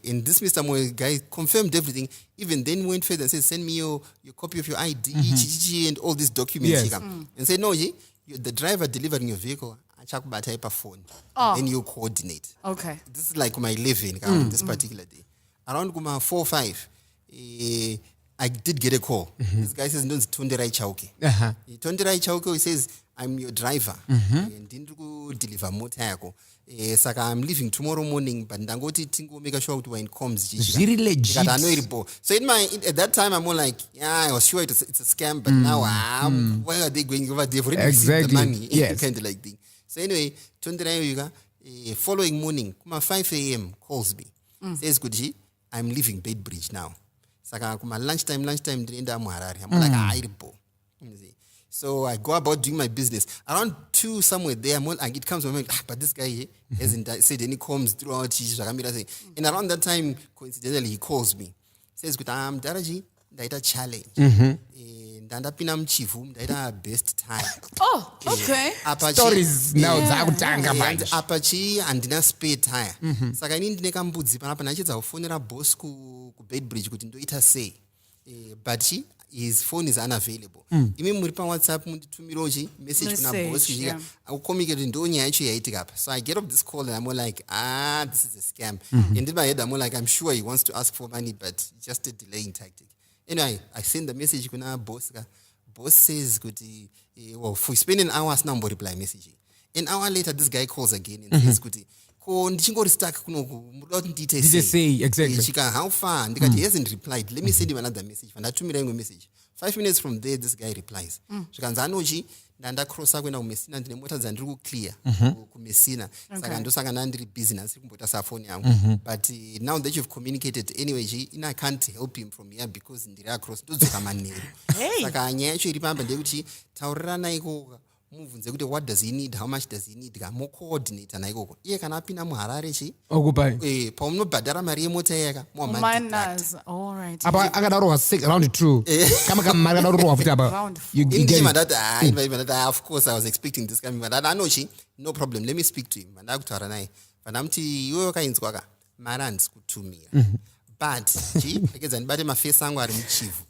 S7: and this Mr. Moyo guy confirmed everything. Even then went further and said, send me your copy of your ID, and all these documents.
S2: Yes.
S7: And said, no, the driver delivering your vehicle, phone. Then you coordinate.
S3: Okay.
S7: This is like my living this particular day. Around 4 or 5, I did get a call. This guy says, no, it's Tonderai Chauke. Tonderai Chauke, he says, I'm your driver. And didn't go deliver motor. Saka I'm leaving tomorrow morning, but Dangoti Tingo make sure to when comes.
S2: Really legit.
S7: So at that time I'm more like, I was sure it's a scam, but now why are they going over there for the money?
S2: Yes.
S7: Kind of like thing. So anyway, following morning, 5 a.m. calls me. Says, Guji, I'm leaving Baitbridge now. Saka lunchtime, I'm like, so I go about doing my business. Around 2 somewhere there, it comes to me, but this guy hasn't said any comms throughout. And around that time, coincidentally, he calls me. Says, Daraji, that a challenge. And I'm chifu, that best time.
S3: Oh, okay.
S2: Stories now,
S7: Apache and dinner spare tire. Saka I need to make a phone boss ku Baitbridge, could do it say. But his phone is unavailable. WhatsApp message. So I get off this call and I'm more like, this is a scam. And in my head, I'm more like, I'm sure he wants to ask for money, but it's just a delaying tactic. Anyway, I send the message to boss. Boss says, well, for spending hours now, reply message. An hour later, this guy calls again and says,
S2: exactly.
S7: How far? And he hasn't replied. Let me send him another message. And I told me a message. 5 minutes from there, this guy replies. Nanda cross kwenda kumesina ndine mota dzandiri clear kumesina saka ndosaka nandiri business kumbota sa phone yangu but now that you've communicated anyway I can't help him from here because ndiri across ndodzoka manero saka nyaya yacho iri pamba ndekuti taurirana ikoko muvunze kuti what does he need, how much does he need, mo coordinate na ikoko iye kana apinda muharare
S2: okupai
S7: paunobhadhara mari yemota yaka
S3: minus all right
S2: apa akadarowa round 2 kama mari akadarowa futi apa you get
S7: that of course I was expecting this coming but I know no problem, let me speak to him and akutaura naye vanamti iwe wakainzwa ka mari handisikutumira but akedza ndibate mafesi angu ari muchivu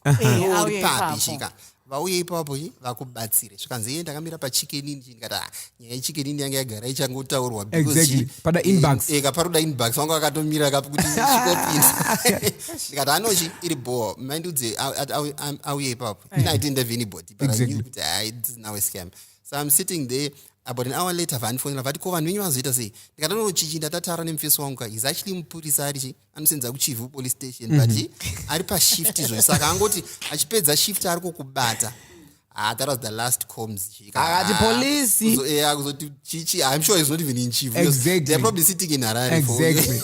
S7: uri papi shika vauye ipapo vakubatsire zvikanzi ndakamira pachikenini ndikati nyaya yechikenini yanga yagara ichangotaurwa
S2: exactly pada inbox
S7: kaparuda inbox wanga akatomira kapukuti chikopinda ndikati anochi iri bore mandudze auye ipapo I didn't have anybody but I knew kuti this is now a scam. So I'm sitting there. About an hour later, vanfonera vati ko vanhu venyu vazoita sei ndikati nochichi ndatataura nemufesi wangu is actually mupurisa arichi anosenza kuchivu police station but ari pashift izvo saka angoti achipedza shift ari kukubata that was the last comms.
S2: The police.
S7: I'm sure it's not even in chief.
S2: Exactly.
S7: They're probably sitting in Harare.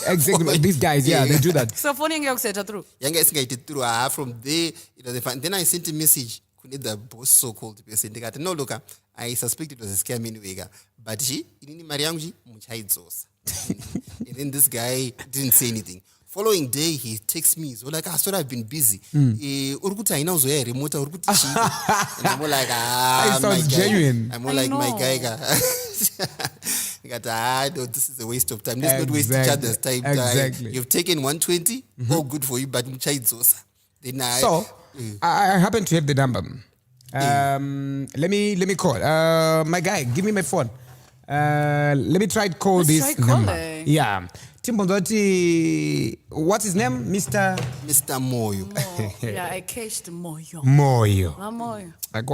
S2: Exactly. These guys, they do that.
S3: So phone you set through.
S7: From there, then I sent a message. The boss so-called person. They got no look. I suspect it was a scam anyway. But and then this guy didn't say anything. Following day, he texts me. So like, I thought I've been busy. And I'm more like,
S2: it sounds genuine.
S7: I'm more like my guy. No, this is a waste of time. Let's not waste each other's time.
S2: Exactly.
S7: You've taken 120. Oh, good for you. But then
S2: I happen to have the number. Let me call. My guy, give me my phone. Let me try to call this number. Yeah. Timbondoti, what's his name? Mr.
S7: Moyo.
S3: Yeah, I cashed Moyo.
S2: Moyo.
S3: Moyo. I'm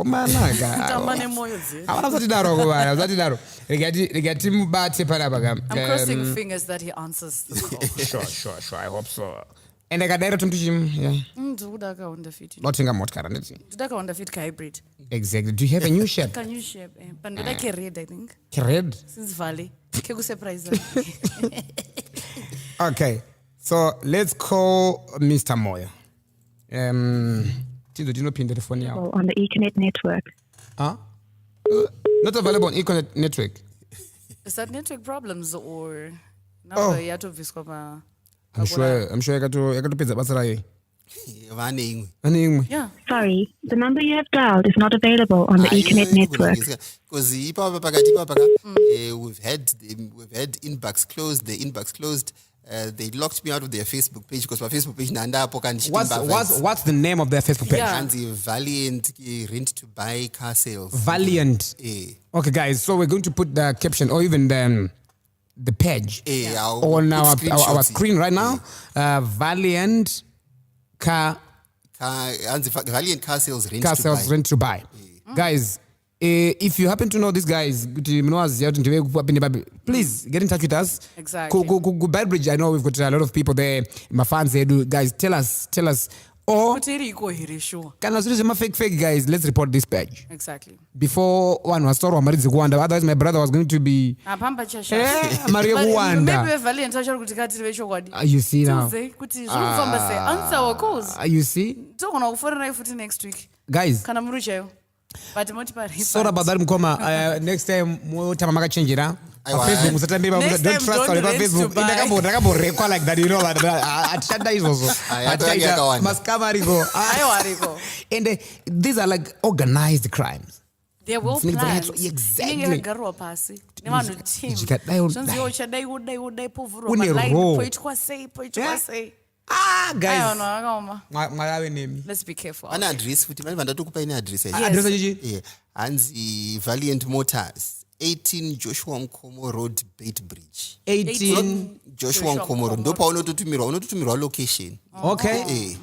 S3: crossing fingers that he answers the call.
S2: Sure. I hope so. And I got direct to him. Yeah.
S3: Hybrid.
S2: Exactly. Do you have a new shape?
S3: Can you shape? But like a red, I think.
S2: Red?
S3: Since Valley. Surprise.
S2: Okay. So let's call Mr. Moya.
S6: On the Econet network.
S2: Huh? Not available on Econet network.
S3: Is that network problems or
S2: I'm sure I got to pay the basara.
S3: Yeah.
S6: Sorry, the number you have dialed is not available on the Econet network.
S7: Because we've had inbox closed. The inbox closed. They locked me out of their Facebook page because my Facebook page
S2: what's the name of their Facebook page?
S3: Yeah.
S7: Valiant rent to buy car sales.
S2: Valiant. Okay, guys. So we're going to put the caption or even the page on our screen right now. Valiant car
S7: sales
S2: rent to buy. Guys, if you happen to know these guys, please get in touch with us.
S3: Exactly.
S2: Bad Bridge, I know we've got a lot of people there. My fans there do. Guys, tell us. Or fake guys, let's report this page.
S3: Exactly.
S2: Before one was sorry, otherwise my brother was going to be Maria Wanda. You see now. You see?
S3: Next week.
S2: Guys. Sorry about that, Mkoma. Next time, we'll change it. Facebook, don't trust on Facebook. Like that, you know. And these are like organized crimes.
S3: They're well planned.
S2: Exactly. Guys.
S3: Let's be careful.
S7: An address. Hansi Valiant Motors, 18 Joshua Mkomo Road, Bait Bridge.
S2: 18
S7: Joshua Mkomo Road. Ndopa unotumirwa location.
S2: Okay.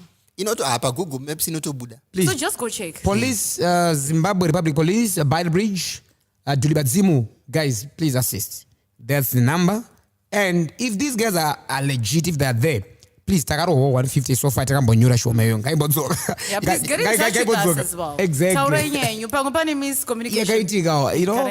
S7: Google Maps Buddha.
S2: Please.
S3: So just go check.
S2: Police, Zimbabwe Republic Police, Bait Bridge, Dulibadzimu. Guys, please assist. That's the number. And if these guys are legit, if they're there, please take out 150 so far. Yeah, please
S3: get in touch with us as well.
S2: Exactly.
S3: You know?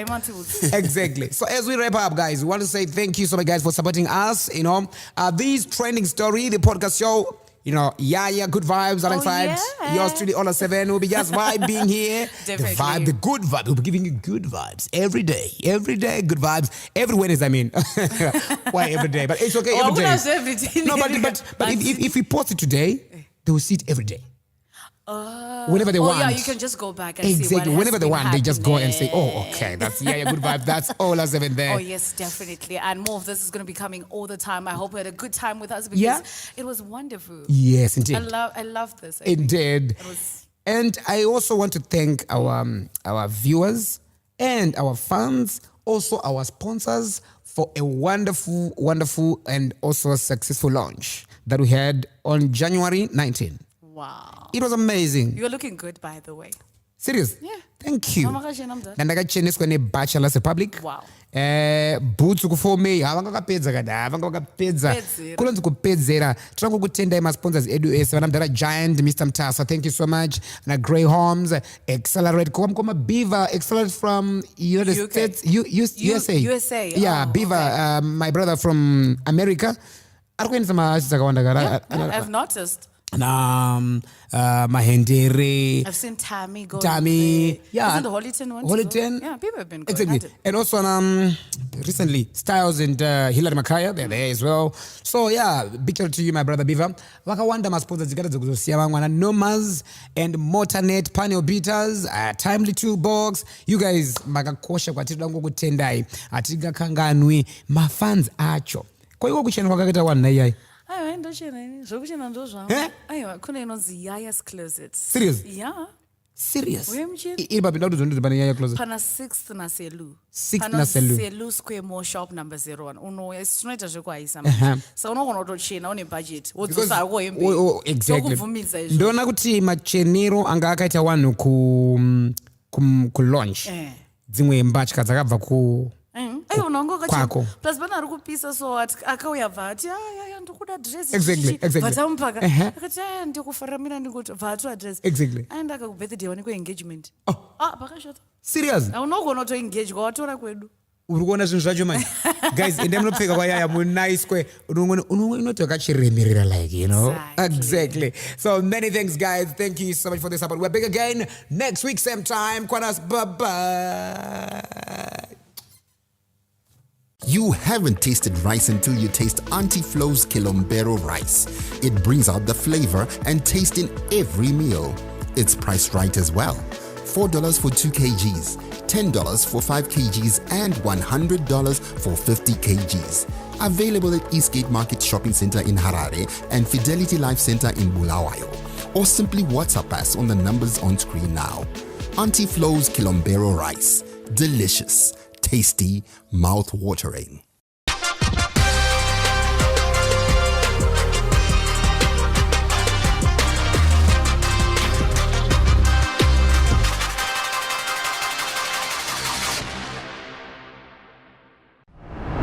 S2: Exactly. So as we wrap up, guys, we want to say thank you so much, guys, for supporting us. You know, this trending story, the podcast show. You know, good vibes alongside yours truly, Ola 7. We'll be just vibing here.
S3: Definitely.
S2: The vibe, the good vibe. We'll be giving you good vibes every day. Every day, good vibes. Every Wednesday, I mean. Why every day? But it's okay, every day.
S3: Every day.
S2: No, but if we post it today, they will see it every day. Whenever they want.
S3: Yeah, you can just go back and see
S2: exactly. Whenever they want, they just go and say, oh, okay, that's good vibe. That's all us 7 there.
S3: Oh, yes, definitely. And more of this is going to be coming all the time. I hope you had a good time with us because it was wonderful.
S2: Yes, indeed.
S3: I love this.
S2: Indeed. And I also want to thank our viewers and our fans, also our sponsors for a wonderful, wonderful and also successful launch that we had on January 19th.
S3: Wow.
S2: It was amazing.
S3: You're looking good, by the way.
S2: Serious?
S3: Yeah.
S2: Thank you.
S3: Makachena mdala.
S2: Ndakacheneswa neBachelor's Republic.
S3: Wow.
S2: Boots kufome havangakapedza kada havangakapedza kunonzi kupedzera tinongokutendai masponsors edu ese vana mudhara Giant, Mr. Mtasa, thank you so much, na Grey Homes, Accelerate koma Beaver, Accelerate from United
S3: UK.
S2: States, USA. Yeah,
S3: Oh,
S2: Beaver, my brother from America. Arikuendesa mahashis akawanda
S3: Yeah, I've noticed.
S2: na Mahendere.
S3: I've seen Tammy go.
S2: Tammy, yeah.
S3: Isn't the Hollyton one?
S2: Hollyton.
S3: Yeah, people have been going.
S2: Exactly. And also recently, Styles and Hilary Makaya, they're there as well. So yeah, big shout out to you, my brother Beaver. Wakawanda masponsors zikata zokuzosiya vamwana Nomas and Motornet panel beaters, Timely Toolbox. You guys makakosha kwatiri dango kutendai. Atigakanganwi mafans acho. Kwa hiyo kuchena kwakaketa wana yai.
S3: Aiwa ndochena ini zvokuchena ndozvamo. Aiwa kune inonzi Yaya's Closet.
S2: Serious?
S3: Yeah.
S2: Serious?
S3: Uyemchini?
S2: Iri papinda kuti zvondiri pane Yaya Closet.
S3: Pana 6th na Selu.
S2: 6th na Selu.
S3: Selu Square Mall shop number 01. Unoya sinoita zvekuaisa manje. Saka unogona kutochena une budget. Wodzosa hako hembe.
S2: Exactly.
S3: Ndokubvumidza izvo.
S2: Ndona kuti machenero anga akaita wanhu ku launch. Dzimwe mbatya dzakabva ku
S3: kwako plus bana ari kupisa so akauya bva ati ndokuda dress
S2: exactly
S3: vatamupaka akati ndikufaramira ndikuti vatu address
S2: exactly
S3: aenda kakubirthday waneko engagement pakashota
S2: serious
S3: unogona kutoengage kwawatora kwedu
S2: uri kuona zvinhu zvacho manje guys ende munopfeka kwayaya munaiswe unoti wakachiremerera like you know exactly so many thanks guys, thank you so much for this support. We're back again next week same time. Kwanas, bye bye.
S1: You haven't tasted rice until you taste Auntie Flo's Kilombero rice. It brings out the flavor and taste in every meal. It's priced right as well. $4 for 2 kgs, $10 for 5 kgs, and $100 for 50 kgs. Available at Eastgate Market Shopping Center in Harare and Fidelity Life Center in Bulawayo. Or simply WhatsApp us on the numbers on screen now. Auntie Flo's Kilombero rice. Delicious, tasty, mouth-watering.